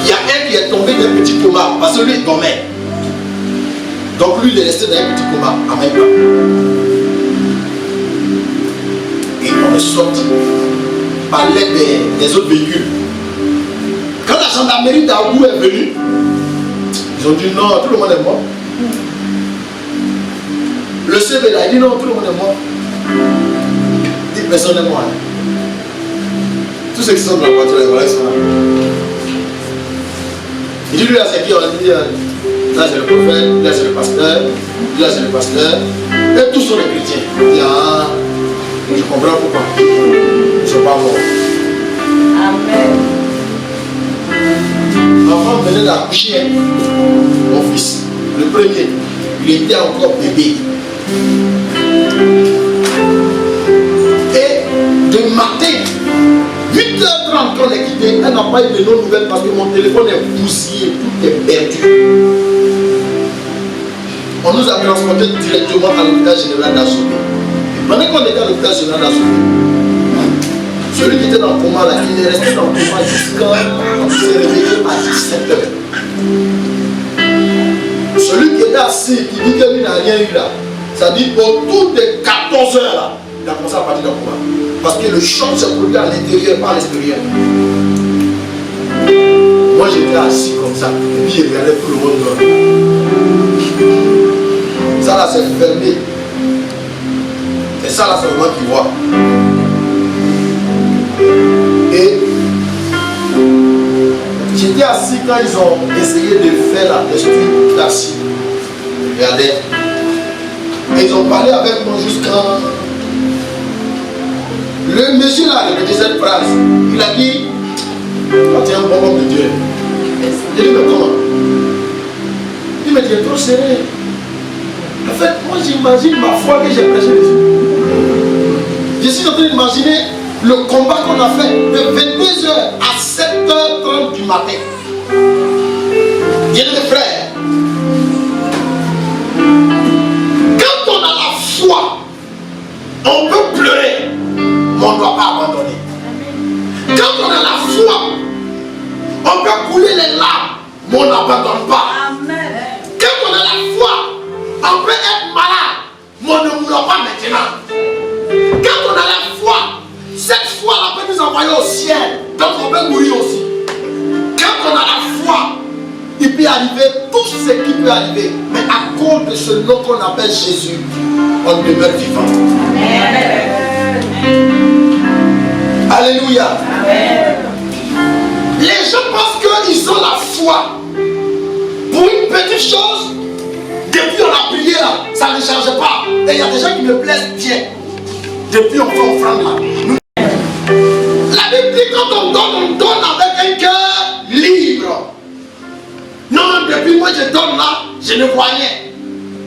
Il y a un qui est tombé d'un petit coma parce que lui il dormait. Donc lui il est resté dans un petit coma en même temps. Et on est sorti par l'aide des autres véhicules. Quand la gendarmerie d'Agou est venue, ils ont dit non, tout le monde est mort. Le CV là, il dit non, tout le monde est mort. 10 personnes est mort. Tous ceux qui sont dans la voiture, ils sont là. Il dit lui là c'est qui? On a dit là c'est le prophète, là c'est le pasteur, là c'est le pasteur. Et tous sont les chrétiens. Il dit ah, je comprends pourquoi. Ils ne sont pas morts. Amen. Ma femme venait d'accoucher, mon fils, le premier, il était encore bébé. Et qu'on est quitté, elle n'a pas eu de nos nouvelles parce que mon téléphone est bousillé, tout est perdu. On nous a transporté directement à l'hôpital général d'Assoubé. Pendant qu'on était à l'hôpital général d'Assoubé, celui qui était dans le coma là, il est resté dans le coma jusqu'à se réveiller à 17h. Celui qui était assis, qui dit qu'il n'a rien eu là, ça dit autour de 14h là, il a commencé à partir dans le coma. Parce que le choc s'est produit à l'intérieur, pas à l'extérieur. Moi j'étais assis comme ça, et puis je regardais tout le monde dormir. Ça là c'est fermé. Et ça là c'est le monde qui voit. Et j'étais assis quand ils ont essayé de faire la texture assis. Regardez. Et ils ont parlé avec moi jusqu'à... Le monsieur là, il me disait cette phrase. Il a dit, quand tu es un bon homme de Dieu. J'ai dit, mais comment? Il me dit, tu es trop serré. En fait, moi j'imagine ma foi que j'ai prêché dessus. Je suis en train d'imaginer le combat qu'on a fait de 22h à 7h30 du matin. Bien mes frères, quand on a la foi, on peut pleurer, mais on ne doit pas abandonner. Quand on a la foi, on peut couler les larmes, mais on n'abandonne pas. Quand on a la foi, on peut être malade, mais on ne mourra pas maintenant. Quand on a la foi, cette foi-là peut nous envoyer au ciel, donc on peut mourir aussi. Quand on a la foi, il peut arriver tout ce qui peut arriver, mais à cause de ce nom qu'on appelle Jésus, on demeure vivant. Amen. Alléluia. Amen. Les gens pensent qu'ils ont la foi pour une petite chose. Depuis on a prié là, ça ne change pas. Et il y a des gens qui me plaisent bien. Depuis on fait offrande là. La Bible dit quand on donne avec un cœur libre. Non, depuis moi je donne là, je ne vois rien.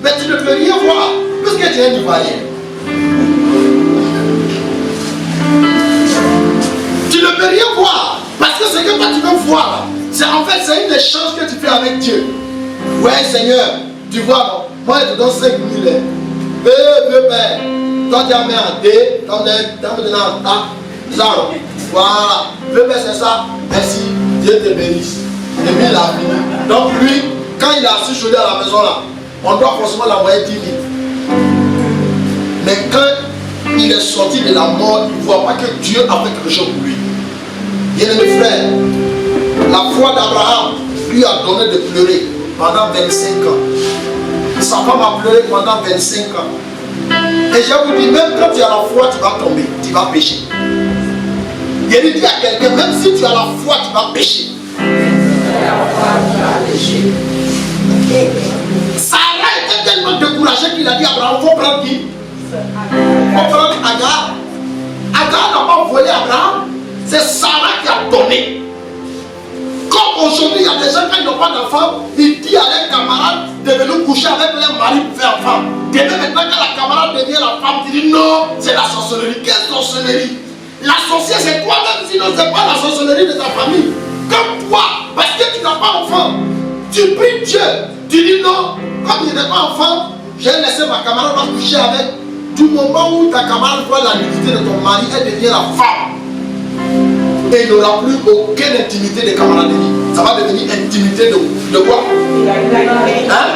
Mais tu ne peux rien voir, puisque tu es ivoirien. Tu ne peux rien voir, parce que ce que toi tu veux voir, c'est en fait c'est une échange que tu fais avec Dieu. Ouais Seigneur, tu vois non, moi je te donne 5 000. Père, toi tu as mis en D, tu as mis en A, ça voilà, Père c'est ça, merci, Dieu te bénisse. Et puis la vie. Donc lui, quand il a su chauder à la maison là, on doit forcément l'envoyer 10 000. Mais quand il est sorti de la mort, il ne voit pas que Dieu a fait quelque chose pour lui. Bien mes frères, la foi d'Abraham lui a donné de pleurer pendant 25 ans. Sa femme a pleuré pendant 25 ans. Et je vous dis, même quand tu as la foi, tu vas tomber, tu vas pécher. Il dit à quelqu'un, même si tu as la foi, tu vas pécher. Sarah était tellement découragée qu'il a dit à Abraham, il faut prendre qui? Il faut prendre Agar. Agar n'a pas volé Abraham, c'est Sarah qui a donné. Comme aujourd'hui, il y a des gens quand ils n'ont pas d'enfant, ils disent à leurs camarades de venir coucher avec leur mari pour faire enfant. Demain maintenant quand la camarade devient la femme, tu dis non, c'est la sorcellerie. Quelle sorcellerie? La sorcière c'est toi-même, sinon c'est pas la sorcellerie de ta famille. Comme toi, parce que tu n'as pas enfant, tu pries Dieu, tu dis non, comme il n'est pas enfant, j'ai laissé ma camarade va coucher avec. Du moment où ta camarade voit la nudité de ton mari, elle devient la femme. Et il n'aura plus aucune intimité de camaraderie. Ça va devenir intimité de quoi? Hein?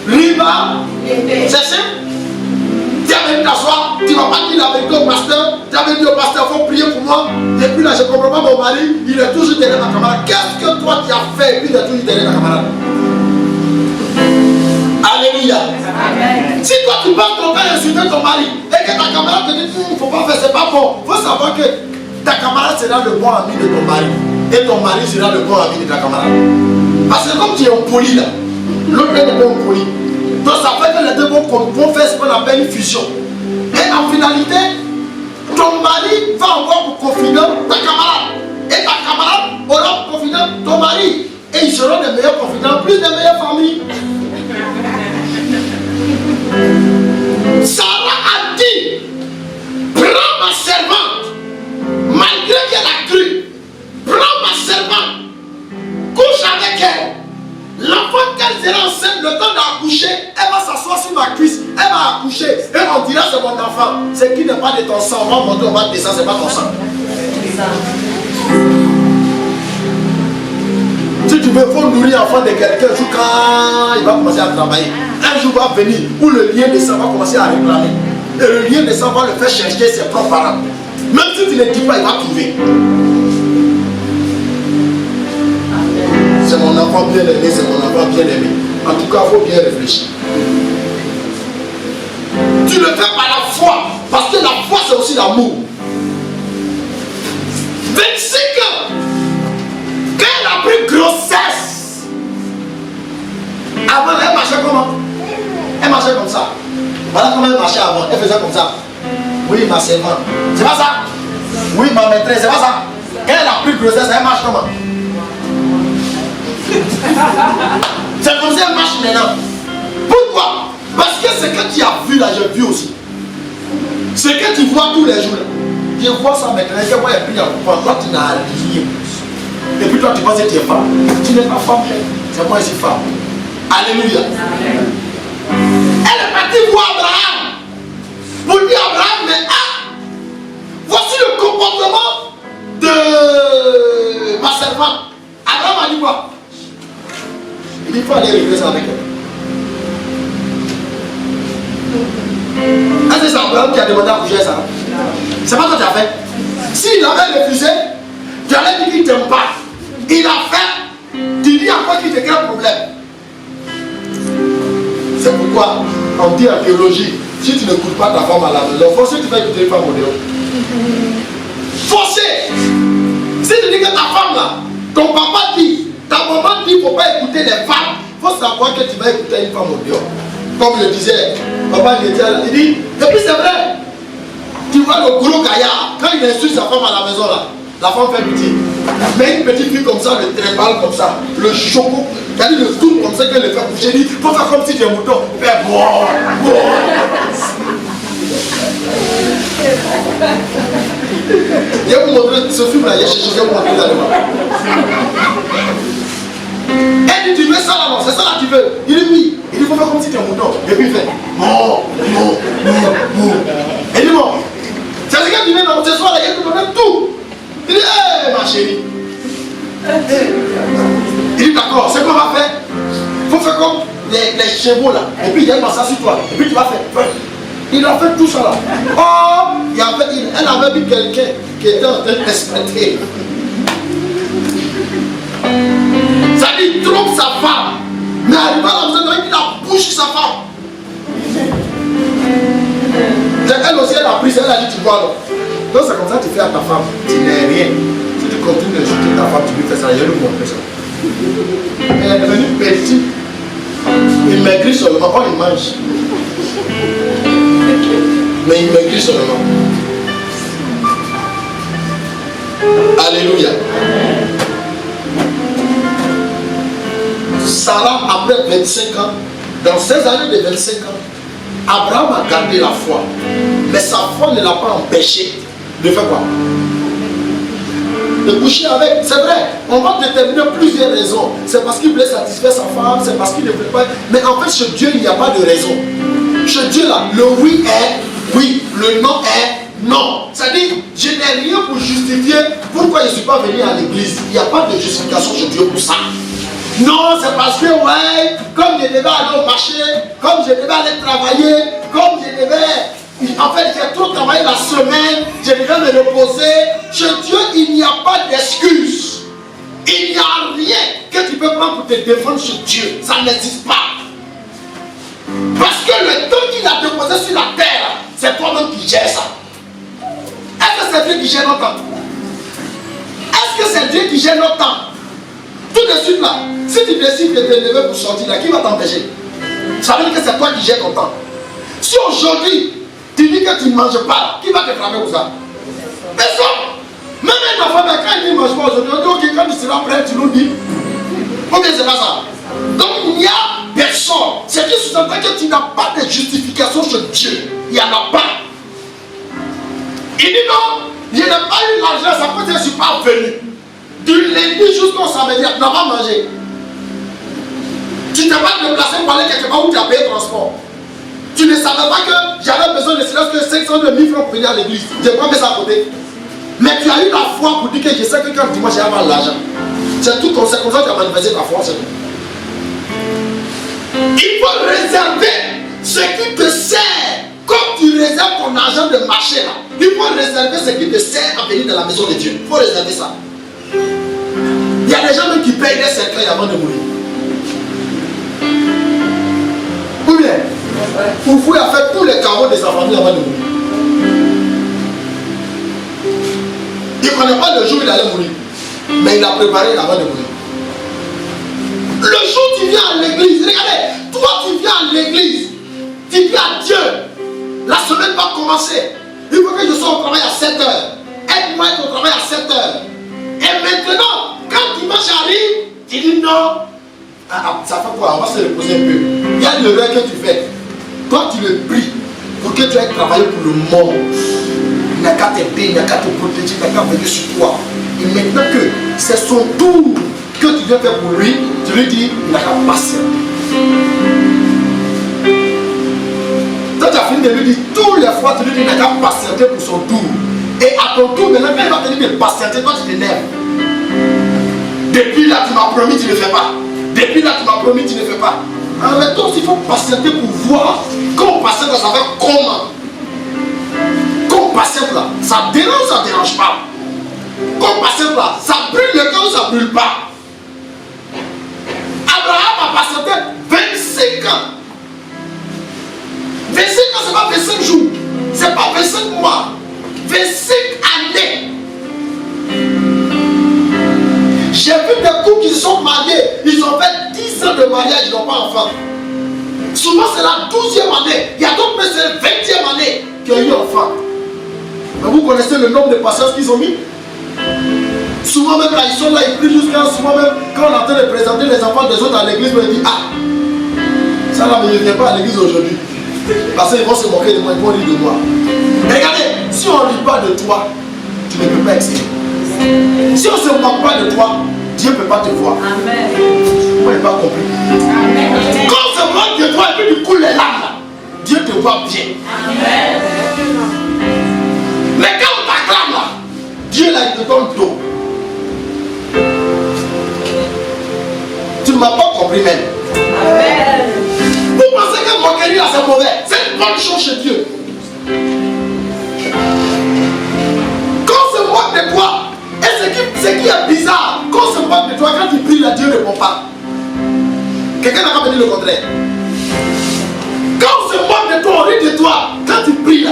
Riba. C'est ça? Tu as venu t'asseoir, tu ne vas pas dire la vérité au pasteur, tu as venu au pasteur, il faut prier pour moi. Depuis là, je ne comprends pas mon mari, il est toujours derrière ma camarade. Qu'est-ce que toi tu as fait et puis il est toujours derrière ta camarade? Alléluia. Amen. Si toi tu parles ton père insulter ton mari et que ta camarade te dit, il ne faut pas faire, c'est pas bon. Il faut savoir que ta camarade sera le bon ami de ton mari. Et ton mari sera le bon ami de ta camarade. Parce que comme tu es impoli là, l'autre est bon impoli. Donc ça fait que les deux vont faire ce qu'on appelle une fusion. Et en finalité, ton mari va avoir pour confident ta camarade. Et ta camarade aura pour confident ton mari. Et ils seront des meilleurs confidents, plus des meilleures familles. Sarah a dit, prends ma servante, malgré qu'elle a cru. ce qui n'est pas de ton sang, on va monter, on va descendre, c'est pas ton sang. Si tu veux, il faut nourrir l'enfant de quelqu'un, quand il va commencer à travailler. Un jour va venir où le lien de sang va commencer à réclamer. Et le lien de sang va le faire chercher ses propres parents. Même si tu ne dis pas, il va trouver. C'est mon enfant bien aimé, c'est mon enfant bien aimé. En tout cas, il faut bien réfléchir. Tu le fais par la foi, parce que la foi c'est aussi l'amour. 25 ans, quand elle a pris grossesse, avant elle marchait comment? Elle marchait comme ça. Voilà comment elle marchait avant, elle faisait comme ça. Oui, ma servante, c'est pas ça? Oui, ma maîtresse, c'est pas ça? Quand elle a pris grossesse, elle marche comment? C'est comme ça qu'elle marche maintenant. Pourquoi? Parce que ce que tu as vu là, j'ai vu aussi. Ce que tu vois tous les jours là. Je vois ça maintenant, je vois et puis toi tu n'as rien. Et puis toi tu penses que tu es femme. Tu n'es pas femme, c'est moi je suis femme. Alléluia. Elle est partie voir Abraham. Pour dire Abraham, mais voici le comportement de ma servante. Abraham a dit quoi? Il faut aller régler ça avec elle. Est-ce que c'est Abraham qui a demandé à coucher ça? C'est pas toi qui as fait. S'il avait refusé, tu allais dire qu'il ne t'aime pas. Il a fait, tu dis encore qu'il te crée un problème. C'est pourquoi on dit en théologie, si tu n'écoutes pas ta femme à la maison, forcément tu vas écouter une femme au dehors. Forcé. Si tu dis que ta femme là, ton papa dit, ta maman dit qu'il ne faut pas écouter les femmes, il faut savoir que tu vas écouter une femme au dehors. Comme je disais, papa il dit, et puis c'est vrai, tu vois le gros gaillard, quand il insulte sa femme à la maison là, la femme fait pitié. Mais une petite fille comme ça, le trimballe comme ça, le choco, c'est-à-dire le tour comme ça qu'elle le fait coucher, il dit, faut faire comme si tu es un mouton, fais bon. Je vais vous montrer ce film là, je vais vous montrer là devant. Elle dit, tu veux ça là, non, c'est ça là que tu veux. Il dit oui. Il dit, faut faire comme si tu es un mouton. Et puis il fait, non. Il dit, bon, c'est ce que tu veux dans ce soir là, il te donne tout. Il dit, hé, ma chérie. Il dit, d'accord, c'est qu'on va faire. Il faut faire comme les chevaux là. Et puis il y a une masse sur toi. Et puis tu vas faire. Il a fait tout ça là. Oh, elle avait vu quelqu'un qui était en train d'espérer. Ça dit, il trompe sa femme. Mais arrivé à la maison, il a bouché sa femme. Elle aussi, elle a pris ça, elle a dit, tu vois alors. Donc c'est comme ça que tu fais à ta femme. Tu n'es rien. Si tu continues de jeter ta femme, tu lui fais ça, je vais lui montrer ça. Elle est devenue petite. Il maigrit seulement, pas il mange. Mais il maigrit seulement. Alléluia. Sarah, après 25 ans, dans ces années de 25 ans, Abraham a gardé la foi. Mais sa foi ne l'a pas empêché de faire quoi? De coucher avec. C'est vrai, on va déterminer plusieurs raisons. C'est parce qu'il voulait satisfaire sa femme, c'est parce qu'il ne voulait pas. Mais en fait, chez Dieu, il n'y a pas de raison. Chez Dieu, là, le oui est oui, le non est non. C'est-à-dire, je n'ai rien pour justifier pourquoi je ne suis pas venu à l'église. Il n'y a pas de justification chez Dieu pour ça. Non, c'est parce que, ouais, comme je devais aller au marché, comme je devais aller travailler, comme je devais... En fait, j'ai trop travaillé la semaine, je devais me reposer. Chez Dieu, il n'y a pas d'excuse. Il n'y a rien que tu peux prendre pour te défendre chez Dieu. Ça n'existe pas. Parce que le temps qu'il a déposé sur la terre, c'est toi-même qui gères ça. Est-ce que c'est Dieu qui gère notre temps? Est-ce que c'est Dieu qui gère notre temps? Tout de suite là, si tu décides de te lever pour sortir là, qui va t'empêcher? Ça veut dire que c'est toi qui gères ton temps. Si aujourd'hui, tu dis que tu ne manges pas, qui va te frapper pour ça? Personne. Même un enfant, quand il ne mange pas aujourd'hui, on dit ok, quand tu seras prêt, tu nous dis. Ou bien c'est pas ça. Donc il n'y a personne. C'est qui sous-entend que tu n'as pas de justification chez Dieu. Il n'y en a pas. Il dit non, je n'ai pas eu l'argent, ça peut dire que je ne suis pas venu. Du lundi jusqu'au samedi, tu n'as pas mangé. Tu ne t'es pas déplacé pour aller quelque part où tu as payé le transport. Tu ne savais pas que j'avais besoin de silence que 500 000 francs pour venir à l'église. Je n'ai pas mis ça à côté. Mais tu as eu la foi pour dire que je sais que quand dimanche j'ai avoir l'argent. C'est tout comme ça que tu as manifesté ta foi. Il faut réserver ce qui te sert. Comme tu réserves ton argent de marché là, il faut réserver ce qui te sert à venir dans la maison de Dieu. Il faut réserver ça. Il y a des gens même qui payent des cercueils avant de mourir. Ou bien, vous pouvez faire tous les carreaux de sa famille avant de mourir. Il ne connaît pas le jour où il allait mourir, mais il a préparé avant de mourir. Le jour où tu viens à l'église, regardez, toi tu viens à l'église, tu dis à Dieu, la semaine va commencer. Il faut que je sois au travail à 7 h. Aide-moi à être au travail à 7 h. Et maintenant, quand dimanche arrive, tu dis non. Ça fait quoi? On va se reposer un peu. Il y a l'erreur que tu fais. Toi, tu le pries pour que tu ailles travailler pour le monde. Il n'a qu'à t'aider, il n'a qu'à te protéger, il n'a qu'à venir sur toi. Et maintenant que c'est son tour que tu viens faire pour lui, tu lui dis, il n'a qu'à passer. Quand tu as fini de lui dire tous les fois, tu lui dis, il n'a qu'à patienter pour son tour. Et à ton tour, maintenant, quand il va te dire de patienter, toi tu t'énerves. Depuis là, tu m'as promis, tu ne le fais pas. Depuis là, tu m'as promis, tu ne le fais pas. Alors, mais toi aussi, il faut patienter pour voir. Quand on patiente, ça fait comment? Quand on patiente là, ça dérange ou ça ne dérange pas? Quand on patiente là, ça brûle le cœur ou ça ne brûle pas? Abraham a patienté 25 ans. 25 ans, ce n'est pas 25 jours. Ce n'est pas 25 mois. 25 années. J'ai vu des couples qui se sont mariés. Ils ont fait 10 ans de mariage, ils n'ont pas d'enfant. Souvent, c'est la 12e année. Il y a d'autres, mais c'est la 20e année qui ont eu enfant. Mais vous connaissez le nombre de patience qu'ils ont mis? Souvent, même là, ils sont là, ils prient jusqu'à souvent, même quand on est en train de présenter les enfants des autres à l'église, on dit ah, ça là, mais ne vient pas à l'église aujourd'hui. Parce qu'ils vont se moquer de moi, ils vont rire de moi. Mais regardez, si on ne rit pas de toi, tu ne peux pas exceller. Si on ne se moque pas de toi, Dieu ne peut pas te voir. Amen. Vous n'avez pas compris. Amen. Quand on se moque de toi et puis tu coules les larmes là, Dieu te voit bien. Amen. Mais quand on t'acclame là, Dieu là, il te donne dos. Tu ne m'as pas compris même. Amen. Vous pensez que moquerie là c'est mauvais? C'est une bonne chose chez Dieu. Quand on se moque de toi, et ce qui est bizarre, quand on se moque de toi, quand tu pries là, Dieu ne répond pas. Quelqu'un n'a pas dit le contraire. Quand on se moque de toi, on rit de toi, quand tu pries là,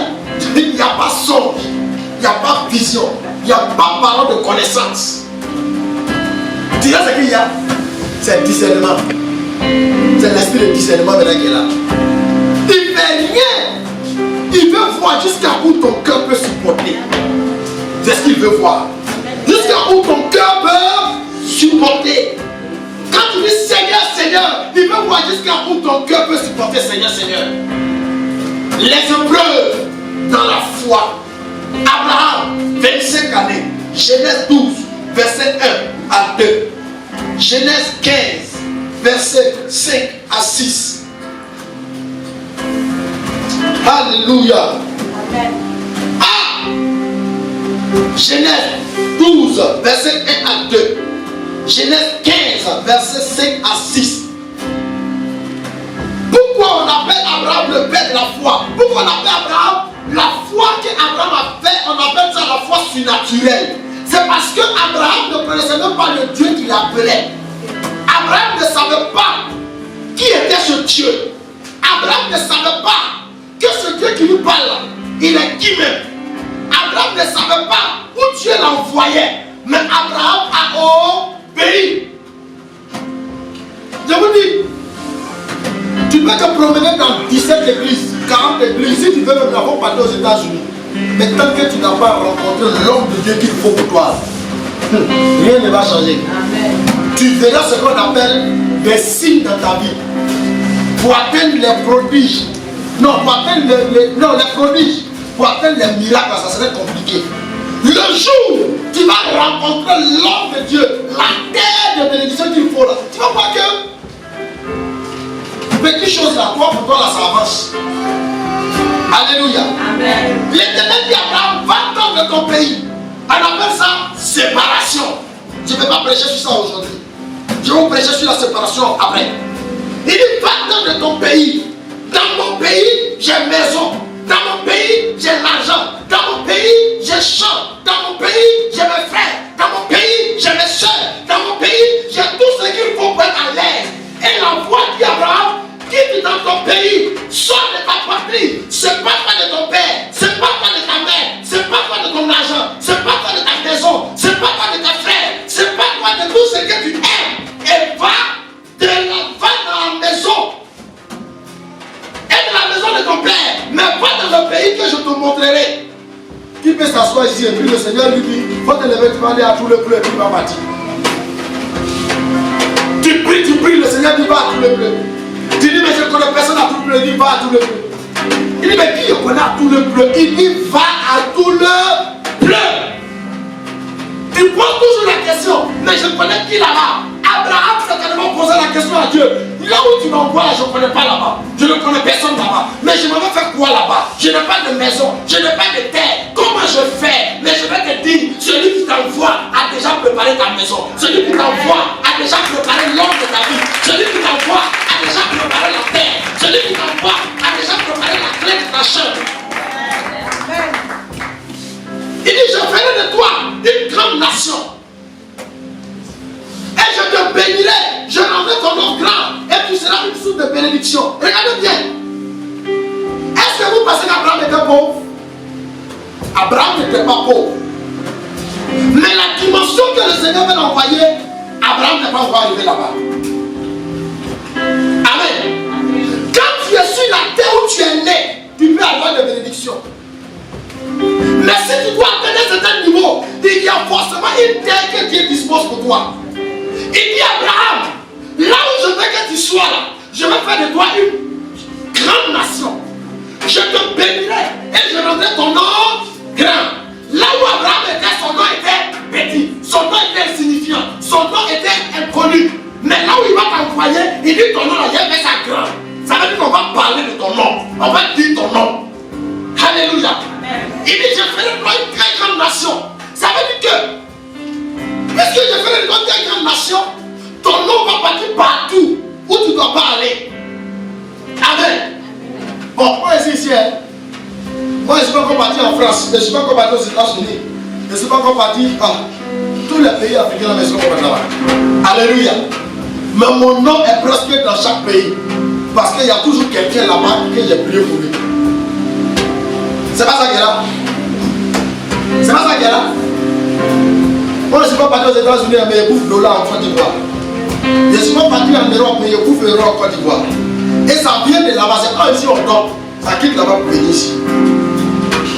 il n'y a pas songe, il n'y a pas vision, il n'y a pas parole de connaissance. Tu sais ce qu'il y a? C'est discernement. C'est l'esprit de discernement maintenant qui est là. Il ne fait rien. Il veut voir jusqu'à où ton cœur peut supporter. C'est ce qu'il veut voir. Jusqu'à où ton cœur peut supporter. Quand tu dis Seigneur, Seigneur, il veut voir jusqu'à où ton cœur peut supporter Seigneur, Seigneur. Les épreuves dans la foi. Abraham, 25 années. Genèse 12, verset 1 à 2. Genèse 15, verset 5 à 6. Alléluia. Amen. Ah! Genèse 12, verset 1 à 2. Genèse 15, verset 5 à 6. Pourquoi on appelle Abraham le père de la foi? Pourquoi on appelle Abraham la foi qu'Abraham a fait? On appelle ça la foi surnaturelle. C'est parce que Abraham ne connaissait même pas le Dieu qu'il appelait. Abraham ne savait pas qui était ce Dieu. Abraham ne savait pas que ce Dieu qui lui parle, il est qui même. Abraham ne savait pas où Dieu l'envoyait. Mais Abraham a obéi. Je vous dis, tu peux te promener dans 17 églises, 40 églises, si tu veux même avoir partir aux États-Unis. Mais tant que tu n'as pas rencontré l'homme de Dieu qu'il faut pour toi, rien ne va changer. Amen. Tu verras ce qu'on appelle des signes dans ta vie. Pour atteindre les prodiges. Non, pour atteindre les prodiges. Pour atteindre les miracles, ça serait compliqué. Le jour où tu vas rencontrer l'homme de Dieu, la terre de bénédiction qu'il faut là, tu vas voir que petites choses là, toi pour toi là, ça avance. Alléluia. Amen. L'Éternel dit à Abraham, va-t'en de ton pays. On appelle ça séparation. Je ne vais pas prêcher sur ça aujourd'hui. Je vais vous prêcher sur la séparation après. Il dit, va-t'en de ton pays. Dans mon pays, j'ai maison. Dans mon pays, j'ai l'argent. Dans mon pays, j'ai champ. Dans mon pays, j'ai mes frères. Dans mon pays, j'ai mes soeurs. Dans mon pays, j'ai tout ce qu'il faut pour être à l'aise. Et la voix dit à Abraham, quitte dans ton pays, sors de ta patrie. C'est pas toi de ton père, c'est pas toi de ta mère, c'est pas toi de ton argent, c'est pas toi de ta maison, c'est pas toi de tes frères, c'est pas toi de tout ce que tu aimes. Et va dans la maison. Et de la maison de ton père, mais va dans le pays que je te montrerai. Qui peut s'asseoir ici et puis le Seigneur lui dit, faut te lever, tu vas aller à tout le bleu et puis il va partir. Tu pries, le Seigneur dit va à tout le bleu. Tu dis, mais je ne connais personne à tout le bleu. Il dit, va à tout le bleu. Il dit, mais qui je connais à tout le bleu? Il dit, va à tout le bleu. Tu poses toujours la question, mais je connais qui là-bas? Abraham certainement posé la question à Dieu. Là où tu m'envoies, je ne connais pas là-bas. Je ne connais personne là-bas. Mais je m'en vais faire quoi là-bas? Je n'ai pas de maison, je n'ai pas de terre. Comment je fais? Mais je vais te dire, celui qui t'envoie a déjà préparé ta maison. Celui qui t'envoie a déjà préparé l'ordre de ta vie. Celui qui t'envoie a déjà préparé la terre. Celui qui t'envoie a déjà préparé la clé de ta chambre. Il dit, je ferai de toi une grande nation. Et je te bénirai, je rendrai ton nom grand, et tu seras une source de bénédiction. Regardez bien. Est-ce que vous pensez qu'Abraham était pauvre? Abraham n'était pas pauvre. Mais la dimension que le Seigneur veut envoyer, Abraham n'est pas encore arrivé là-bas. Amen. Quand tu es sur la terre où tu es né, tu peux avoir des bénédictions. Mais si tu dois atteindre un certain niveau, il y a forcément une terre que Dieu dispose pour toi. Il dit à Abraham, là où je veux que tu sois là, je vais faire de toi une grande nation. Je te bénirai et je rendrai ton nom grand. Là où Abraham était, son nom était petit, son nom était insignifiant, son nom était inconnu. Mais là où il va t'envoyer, il dit ton nom là, il va faire ça grand. Ça veut dire qu'on va parler de ton nom, on va dire ton nom. Alléluia. Il dit je ferai de toi une très grande nation. Ça veut dire que puisque je ferai de toi une très grande nation, ton nom va partir partout où tu ne dois pas aller. Amen. Bon, moi ici, moi je ne suis pas encore parti en France, je ne suis pas encore parti aux États-Unis, je ne suis pas encore parti à tous les pays africains, mais je suis encore là-bas. Alléluia. Mais mon nom est presque dans chaque pays, parce qu'il y a toujours quelqu'un là-bas que j'ai prié pour lui. C'est pas ça qui est là. C'est pas ça qui est là. Moi je ne suis pas parti aux États-Unis, mais je bouffe dollar en Côte d'Ivoire. Je ne suis pas parti en Europe, mais je bouffe euro en Côte d'Ivoire. Et ça vient de là-bas. C'est pas ici on dort. Ça quitte là-bas pour venir ici.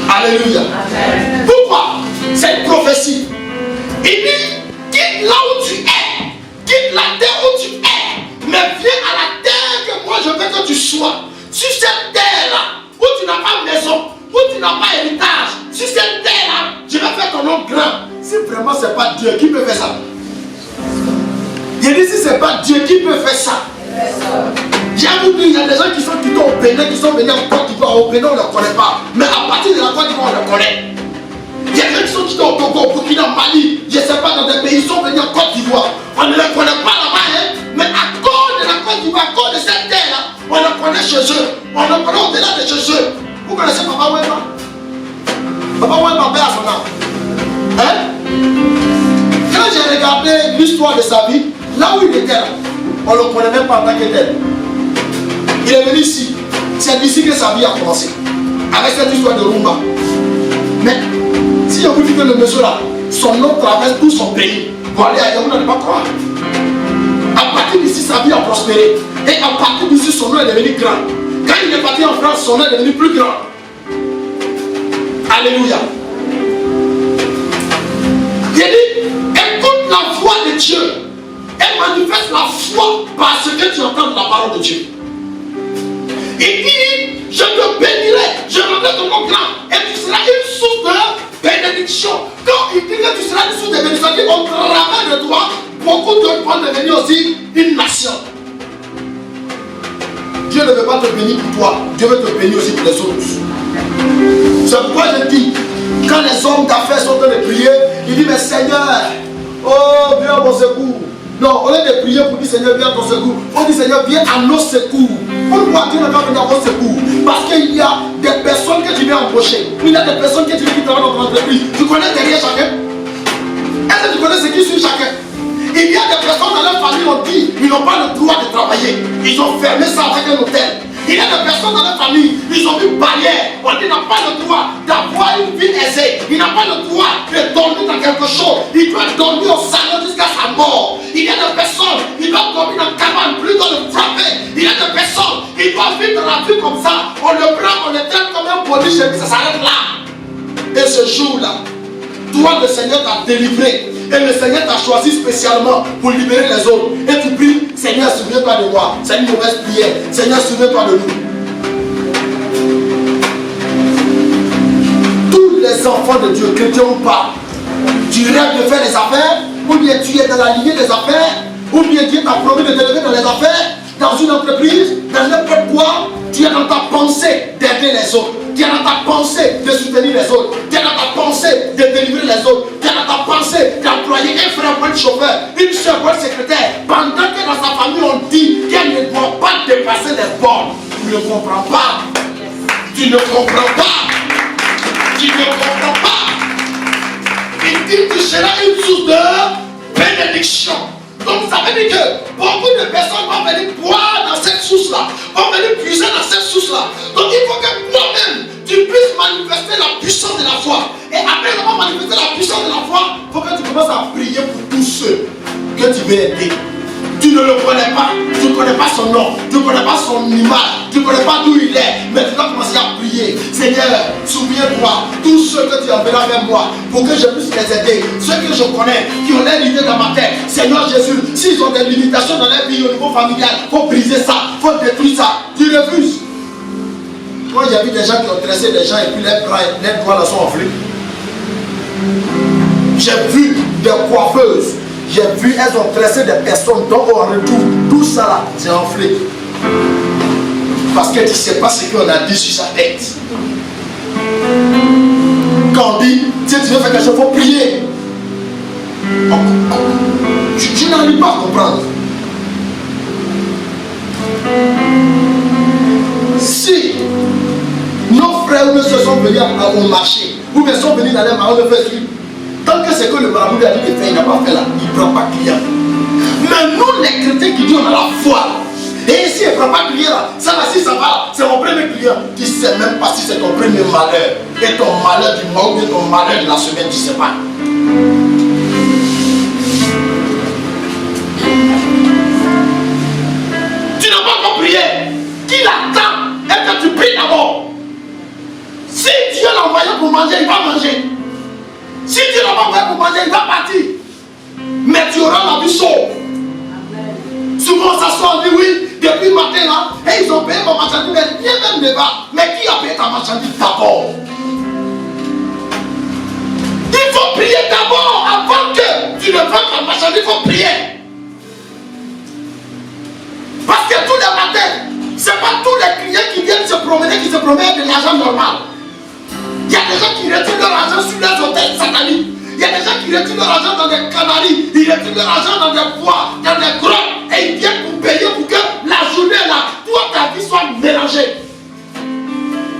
Alléluia. Amen. Pourquoi? C'est une prophétie. Il dit, quitte là où tu es. Quitte la terre où tu es. Mais viens à la terre que moi je veux que tu sois. Sur cette terre-là, où tu n'as pas maison, où tu n'as pas héritage, sur cette terre-là, je vais faire ton nom grand. Si vraiment ce n'est pas Dieu, qui peut faire ça? Il dit si ce n'est pas Dieu, qui peut faire ça? J'ai vous dit, il y a des gens qui sont quittés au Bénin, qui sont venus en Côte d'Ivoire. Au Bénin, on ne les connaît pas. Mais à partir de la Côte d'Ivoire, on les connaît. Il y a des gens qui sont quittés au Togo, au Burkina, Mali, je ne sais pas, dans des pays, ils sont venus en Côte d'Ivoire. On ne les connaît pas là-bas, hein? Mais à cause de la Côte d'Ivoire, à cause de cette terre-là, on les connaît chez eux. On les connaît au-delà de chez eux. Vous connaissez Papa Wemba? Papa Wemba, paix à son âme. Hein? Quand j'ai regardé l'histoire de sa vie, là où il était là, on ne le connaît même pas en tant que tel. Il est venu ici. C'est d'ici que sa vie a commencé. Avec cette histoire de Rumba. Mais si on vous dit que le monsieur là, son nom traverse tout son pays. Pour aller ailleurs, vous n'allez pas croire. À partir d'ici, sa vie a prospéré. Et à partir d'ici, son nom est devenu grand. Quand il est parti en France, son nom est devenu plus grand. Alléluia. Il dit, écoute la voix de Dieu et manifeste la foi parce que tu entends la parole de Dieu. Il dit, je te bénirai, je rendrai ton nom grand et tu seras une source de bénédiction. Quand il dit que tu seras une source de bénédiction, il dit, on travaille de toi, beaucoup d'autres vont devenir aussi une nation. Dieu ne veut pas te bénir pour toi. Dieu veut te bénir aussi pour les autres. C'est pourquoi je dis, quand les hommes d'affaires sont en train de prier, ils disent, mais Seigneur, oh, viens à mon secours. Non, au lieu de prier pour dire Seigneur, viens à ton secours, on dit Seigneur, viens à nos secours. Pourquoi Dieu ne va venir à vos secours? Parce qu'il y a des personnes que tu viens embaucher. Il y a des personnes que tu viens qui travaillent dans ton entreprise. Tu connais derrière chacun? Est-ce que tu connais ce qui suit chacun? Il y a des personnes dans leur famille, on dit, ils n'ont pas le droit de travailler. Ils ont fermé ça avec un hôtel. Il y a des personnes dans leur famille, ils ont une barrière. On dit, il n'a pas le droit d'avoir une vie aisée. Il n'a pas le droit de dormir dans quelque chose. Il doit dormir au salon jusqu'à sa mort. Il y a des personnes, ils doivent dormir dans le cabane, plus dans le frapper. Il y a des personnes, ils doivent vivre dans la vie comme ça. On le prend, on le traite comme un produit chez lui, ça s'arrête là. Et ce jour-là, toi, le Seigneur t'a délivré. Et le Seigneur t'a choisi spécialement pour libérer les autres. Et tu pries, Seigneur, souviens-toi de moi. C'est une mauvaise prière. Seigneur, souviens-toi de nous. Tous les enfants de Dieu, chrétiens ou pas, tu rêves de faire des affaires, ou bien tu es dans la lignée des affaires, ou bien Dieu t'a promis de t'élever dans les affaires, dans une entreprise, dans n'importe quoi, tu es dans ta pensée d'aider les autres. Tu es dans ta pensée de soutenir les autres. Tu es dans ta pensée de délivrer les autres. Tu es dans ta pensée d'employer un frère pour être chauffeur, une soeur pour être secrétaire. Pendant que dans sa famille on dit qu'elle ne doit pas dépasser les bornes. Tu ne comprends pas. Tu ne comprends pas. Tu ne comprends pas. Il dit que tu seras une source de bénédiction. Donc ça veut dire que beaucoup de personnes vont venir boire dans cette source-là, vont venir puiser dans cette source-là. Donc il faut que toi-même, tu puisses manifester la puissance de la foi. Et après avoir manifesté la puissance de la foi, il faut que tu commences à prier pour tous ceux que tu veux aider. Tu ne le connais pas, tu ne connais pas son nom, tu ne connais pas son image, tu ne connais pas d'où il est, mais tu dois commencer à prier. Seigneur, souviens-toi, tous ceux que tu enverras vers moi, pour que je puisse les aider, ceux que je connais, qui ont l'air l'idée dans ma tête. Seigneur Jésus, s'ils ont des limitations dans leur vie au niveau familial, il faut briser ça, il faut détruire ça. Tu refuses. Moi j'ai vu des gens qui ont tressé des gens et puis les doigts là sont enflés. J'ai vu des coiffeuses. J'ai vu, elles ont tressé des personnes, donc on retrouve tout ça là, c'est enflé. Parce que tu ne sais pas ce qu'on a dit sur sa tête. Quand on dit, si tu veux faire quelque chose, il faut prier. Je n'arrive pas à comprendre. Si nos frères ou nos soeurs sont venus au marché, ou bien sont venus dans les marins de faire suivre, tant que c'est que le marabout lui a dit de faire, il n'a pas fait là, il ne prend pas client. Mais nous, les chrétiens qui disent on a la foi, et ici il ne prend pas client là, ça là, si ça va, c'est mon premier client. Tu ne sais même pas si c'est ton premier malheur, et ton malheur du mois ou bien ton malheur de la semaine, tu ne sais pas. Tu n'as pas compris, qu'il attend, et que tu pries d'abord. Si Dieu l'a envoyé pour manger, il va manger. Si Dieu n'a pas envoyé pour manger, il va partir. Mais tu auras la vie chaude. Souvent, ça sort, on dit oui, depuis le matin là, et ils ont payé mon marchandise, mais rien même ne va. Mais qui a payé ta marchandise d'abord? Il faut prier d'abord avant que tu ne vends ta marchandise, il faut prier. Parce que tous les matins, ce n'est pas tous les clients qui viennent se promener, qui se promènent de l'argent normal. Il y a des gens qui retirent leur argent sur les hôtels sataniques. Il y a des gens qui retirent leur argent dans des canaries. Ils retirent leur argent dans des bois, dans des grottes. Et ils viennent pour payer pour que la journée là, toi ta vie soit mélangée.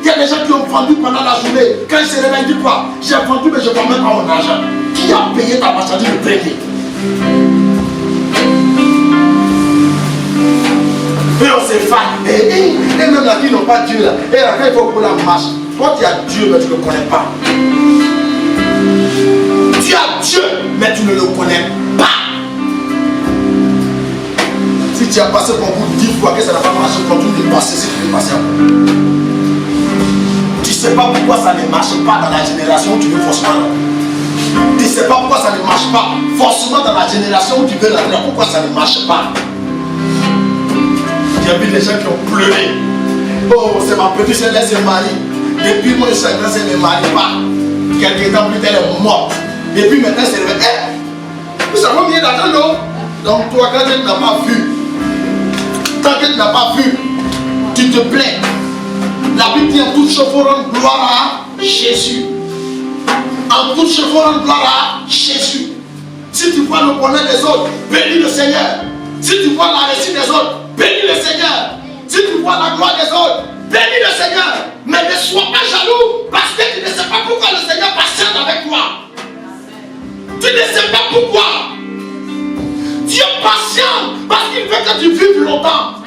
Il y a des gens qui ont vendu pendant la journée. Quand ils se réveillent, ils disent quoi? J'ai vendu mais je ne vois même pas mon argent. Qui a payé ta marchandise le premier? Et on s'efface. Et même là, qui n'ont pas Dieu là. Et là, quand il faut pour la marche, toi tu as Dieu mais tu ne le connais pas. Tu as Dieu mais tu ne le connais pas. Si tu as passé ton bout 10 fois que ça n'a pas marché, continue de passer ce qui peut passer. Tu ne sais pas pourquoi ça ne marche pas dans la génération où tu veux forcément. Tu ne sais pas pourquoi ça ne marche pas forcément dans la génération où tu veux l'entrer. Pourquoi ça ne marche pas? J'ai vu des gens qui ont pleuré. Oh, c'est ma petite sœur, elle se marie. Depuis moi, je suis grand, elle ne me marie pas. Quelques temps plus tard, elle est morte. Depuis maintenant, c'est le nous avons mis d'argent, non? Donc, toi, quand tu n'as pas vu, tant que tu n'as pas vu, tu te plains. La Bible dit en toute chose faut rendre gloire à Jésus. En toute chose faut rendre gloire à Jésus. Si tu vois le bonheur des autres, bénis le Seigneur. Si tu vois la réussite des autres, bénis le Seigneur. Si tu vois la gloire des autres, bénis le Seigneur. Mais ne sois pas jaloux parce que tu ne sais pas pourquoi le Seigneur patiente avec toi. Tu ne sais pas pourquoi. Dieu patiente parce qu'il veut que tu vives longtemps.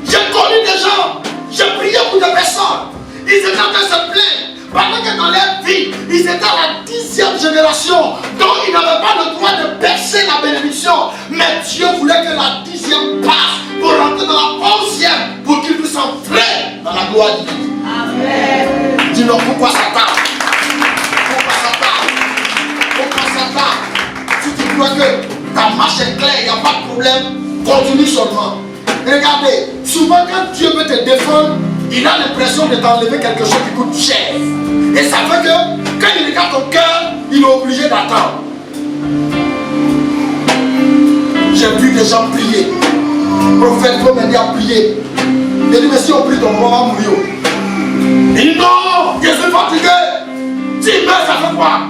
J'ai connu des gens, j'ai prié pour des personnes. Ils étaient en train de se plaindre. Pendant que dans leur vie, ils étaient à la 10e génération. Donc ils n'avaient pas le droit de percer la bénédiction. Mais Dieu voulait que la 10e passe pour rentrer dans la 11e pour qu'ils puissent entrer dans la gloire divine. Amen. Dis-nous pourquoi ça tarde. Pourquoi ça tarde. Pourquoi ça tarde. Si tu crois que ta marche est claire, il n'y a pas de problème, continue seulement. Regardez, souvent quand Dieu veut te défendre, il a l'impression de t'enlever quelque chose qui coûte cher. Et ça fait que quand il regarde ton cœur, il est obligé d'attendre. J'ai vu des gens prier. Le prophète faut m'aider à prier. Il dit, mais si on prie, ton roi va mourir. Il dit, non, je suis fatigué. S'il meurt, ça fait quoi?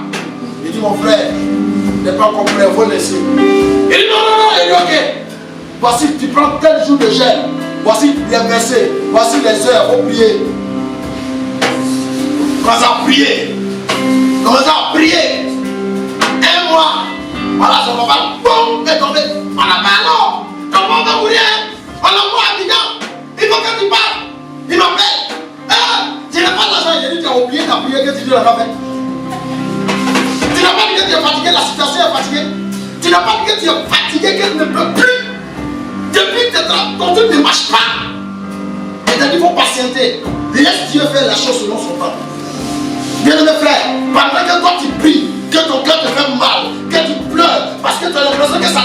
Il dit, mon frère, n'est pas encore prêt, il faut laisser. Il dit, non, il dit, ok. Voici, tu prends tel jour de jeûne. Voici les versets, voici les heures, il faut prier. Commencez à prier. Commencez à prier. Un mois. Voilà, son papa, boum, est tombé. On a pas alors. Ton papa va mourir. On l'a moi à Bidjan. Il faut que tu parles. Il m'appelle. Tu n'as pas d'argent. J'ai dit, tu as oublié ta prière que tu dis la fait. Tu n'as pas dit que tu es fatigué, la situation est fatiguée. Tu n'as pas dit que tu es fatigué, que tu ne peux plus. Depuis que ton truc ne marche pas, et il faut patienter. Laisse Dieu faire la chose selon son temps. Bien-aimé frère, pendant que toi tu pries, que ton cœur te fait mal, que tu pleures, parce que tu as l'impression que ça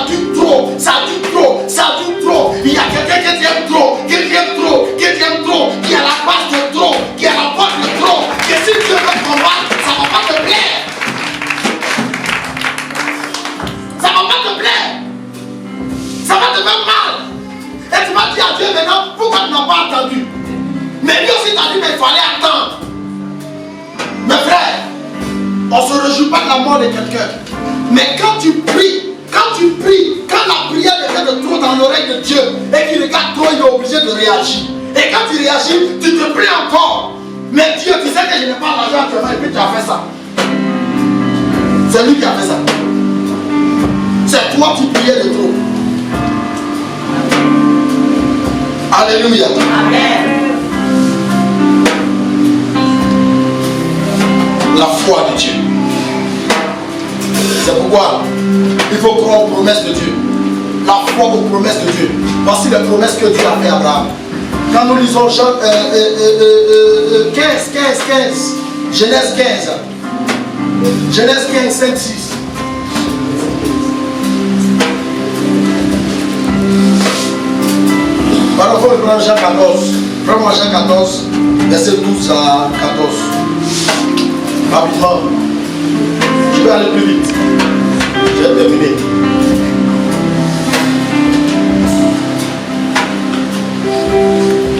dure trop, il y a quelqu'un qui t'aime trop, qui est à la base de trop, qui est à la porte de trop, que si Dieu veut te combattre, ça ne va pas te plaire. Ça ne va pas te plaire. Ça va te faire mal. Et tu vas dire à Dieu maintenant, pourquoi tu n'as pas attendu? Mais lui aussi t'a dit, mais il fallait attendre. Mes frères, on ne se réjouit pas de la mort de quelqu'un. Mais quand tu pries, quand la prière devient de trop dans l'oreille de Dieu, et qu'il regarde trop, il est obligé de réagir. Et quand tu réagis, tu te pries encore. Mais Dieu, tu sais que je n'ai pas l'argent actuellement, et puis tu as fait ça. C'est lui qui a fait ça. C'est toi qui priais de trop. Alléluia. Amen. La foi de Dieu. C'est pourquoi il faut croire aux promesses de Dieu. La foi aux promesses de Dieu. Voici les promesses que Dieu a fait à Abraham. Quand nous lisons Jean, 15. Genèse 15. Genèse 15, 5, 6. Alors, il faut prendre Jean 14. Prends-moi Jean 14, verset 12 à 14. Rapidement. Je vais aller plus vite. Je vais terminer.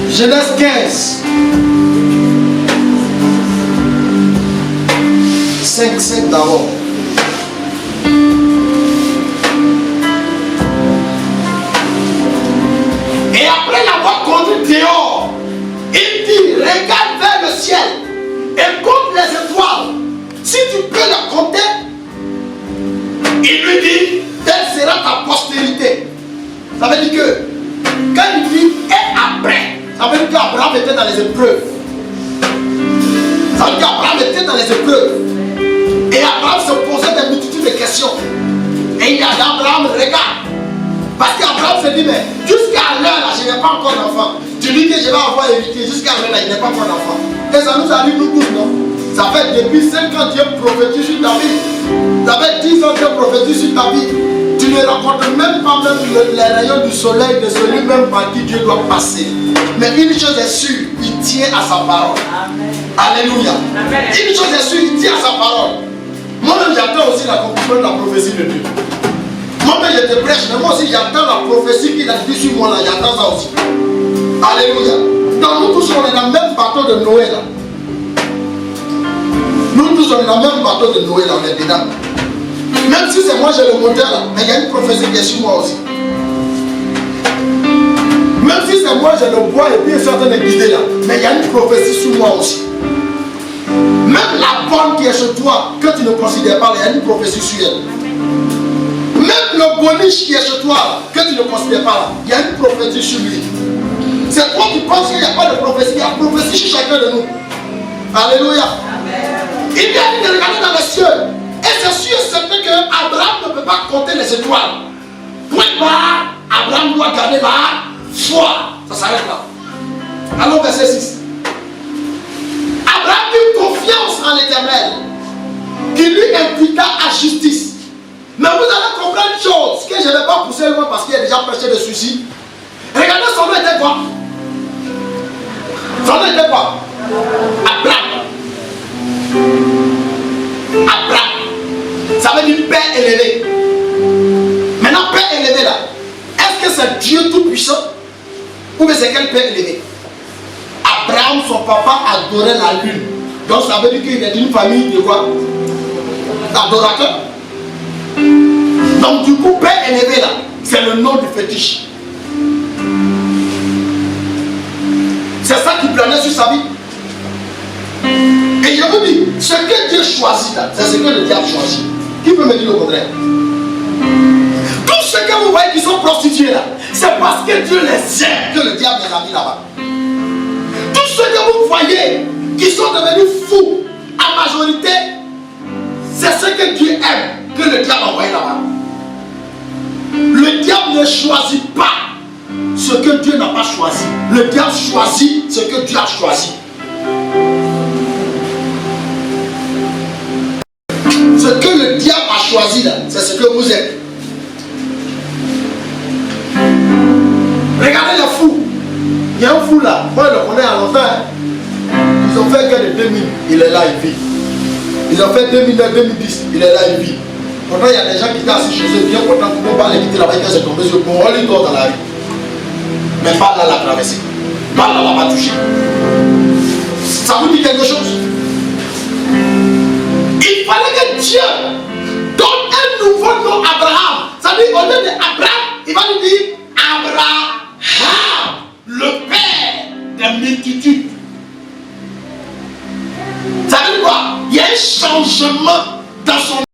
Genèse 15. 5 d'abord. Et après l'avoir conduit dehors, il dit, regarde vers le ciel et compte les étoiles. Si tu peux les compter, il lui dit, telle sera ta postérité. Ça veut dire que, quand il dit et après, ça veut dire qu'Abraham était dans les épreuves. Ça veut dire qu'Abraham était dans les épreuves. Et Abraham se posait des multitudes de questions. Et il a dit à Abraham, regarde. Parce qu'Abraham se dit, mais jusqu'à l'heure là, je n'ai pas encore d'enfant. Tu dis que je vais avoir hérité, jusqu'à l'heure là, je n'ai pas encore d'enfant. Et ça nous arrive nous tous, non? Ça fait depuis 5 ans Dieu prophétise sur ta vie. Ça fait 10 ans Dieu prophétise sur ta vie. Tu ne rencontres même pas les rayons du soleil de celui-même par qui Dieu doit passer. Mais une chose est sûre, il tient à sa parole. Amen. Alléluia. Amen. Une chose est sûre, il tient à sa parole. Moi-même j'attends aussi l'accomplissement de la prophétie de Dieu. Moi-même je te prêche, mais moi aussi j'attends la prophétie qu'il a dit sur moi là, j'attends ça aussi. Alléluia. Donc nous tous on est dans le même bateau de Noé là. Nous tous on est dans le même bateau de Noé là, on est dedans. Même si c'est moi j'ai le moteur là, mais il y a une prophétie qui est sur moi aussi. Même si c'est moi j'ai le bois et puis je suis en train de guider là, mais il y a une prophétie sur moi aussi. Même la bonne qui est chez toi, que tu ne considères pas, il y a une prophétie sur elle. Même le boniche qui est chez toi, que tu ne considères pas, il y a une prophétie sur lui. C'est toi qui penses qu'il n'y a pas de prophétie, il y a une prophétie chez chacun de nous. Alléluia. Amen. Il vient de regarder dans les cieux. Et c'est sûr et certain qu'Abraham ne peut pas compter les étoiles. Point barre, Abraham doit garder la foi. Ça s'arrête là. Allons verset 6. Abraham eut confiance en l'Éternel, qui lui imputa à justice. Mais vous allez comprendre une chose, que je ne vais pas pousser loin parce qu'il y a déjà prêché de suicide. Regardez son nom était quoi? Son nom était quoi? Abraham. Abraham. Ça veut dire Père élevé. Maintenant, Père élevé là, est-ce que c'est Dieu tout-puissant? Ou bien c'est quel Père élevé? Abraham, son papa, adorait la lune. Donc ça veut dire qu'il est d'une famille de quoi? D'adorateurs. Donc du coup, Père élevé là, c'est le nom du fétiche. C'est ça qui planait sur sa vie. Et je vous dis, ce que Dieu choisit là, c'est ce que le diable choisit. Qui peut me dire le contraire? Tous ceux que vous voyez qui sont prostitués là, c'est parce que Dieu les aime que le diable les a mis là-bas. Tous ceux que vous voyez qui sont devenus fous, en majorité, c'est ce que Dieu aime que le diable a envoyé là-bas. Le diable ne choisit pas ce que Dieu n'a pas choisi. Le diable choisit ce que Dieu a choisi. Ce que le diable a choisi là, c'est ce que vous êtes. Regardez les fous. Il y a un fou là, moi je le connais à longtemps. Ils ont fait que de 2000, il est là, il vit. Ils ont fait 2009, 2010, il est là, il vit. Pourtant, il y a des gens qui étaient assis chez eux, bien content qu'on ne peut pas les quitter là-bas, quand c'est tombé sur le pont, on les dort dans la rue. Mais pas là, la traversée. Pas là, la pas touché. Ça vous dit quelque chose? Il fallait que Dieu donne un nouveau nom à Abraham. Ça veut dire, au lieu d'Abraham, il va lui dire Abraham, le père des multitudes. Ça veut dire quoi? Il y a un changement dans son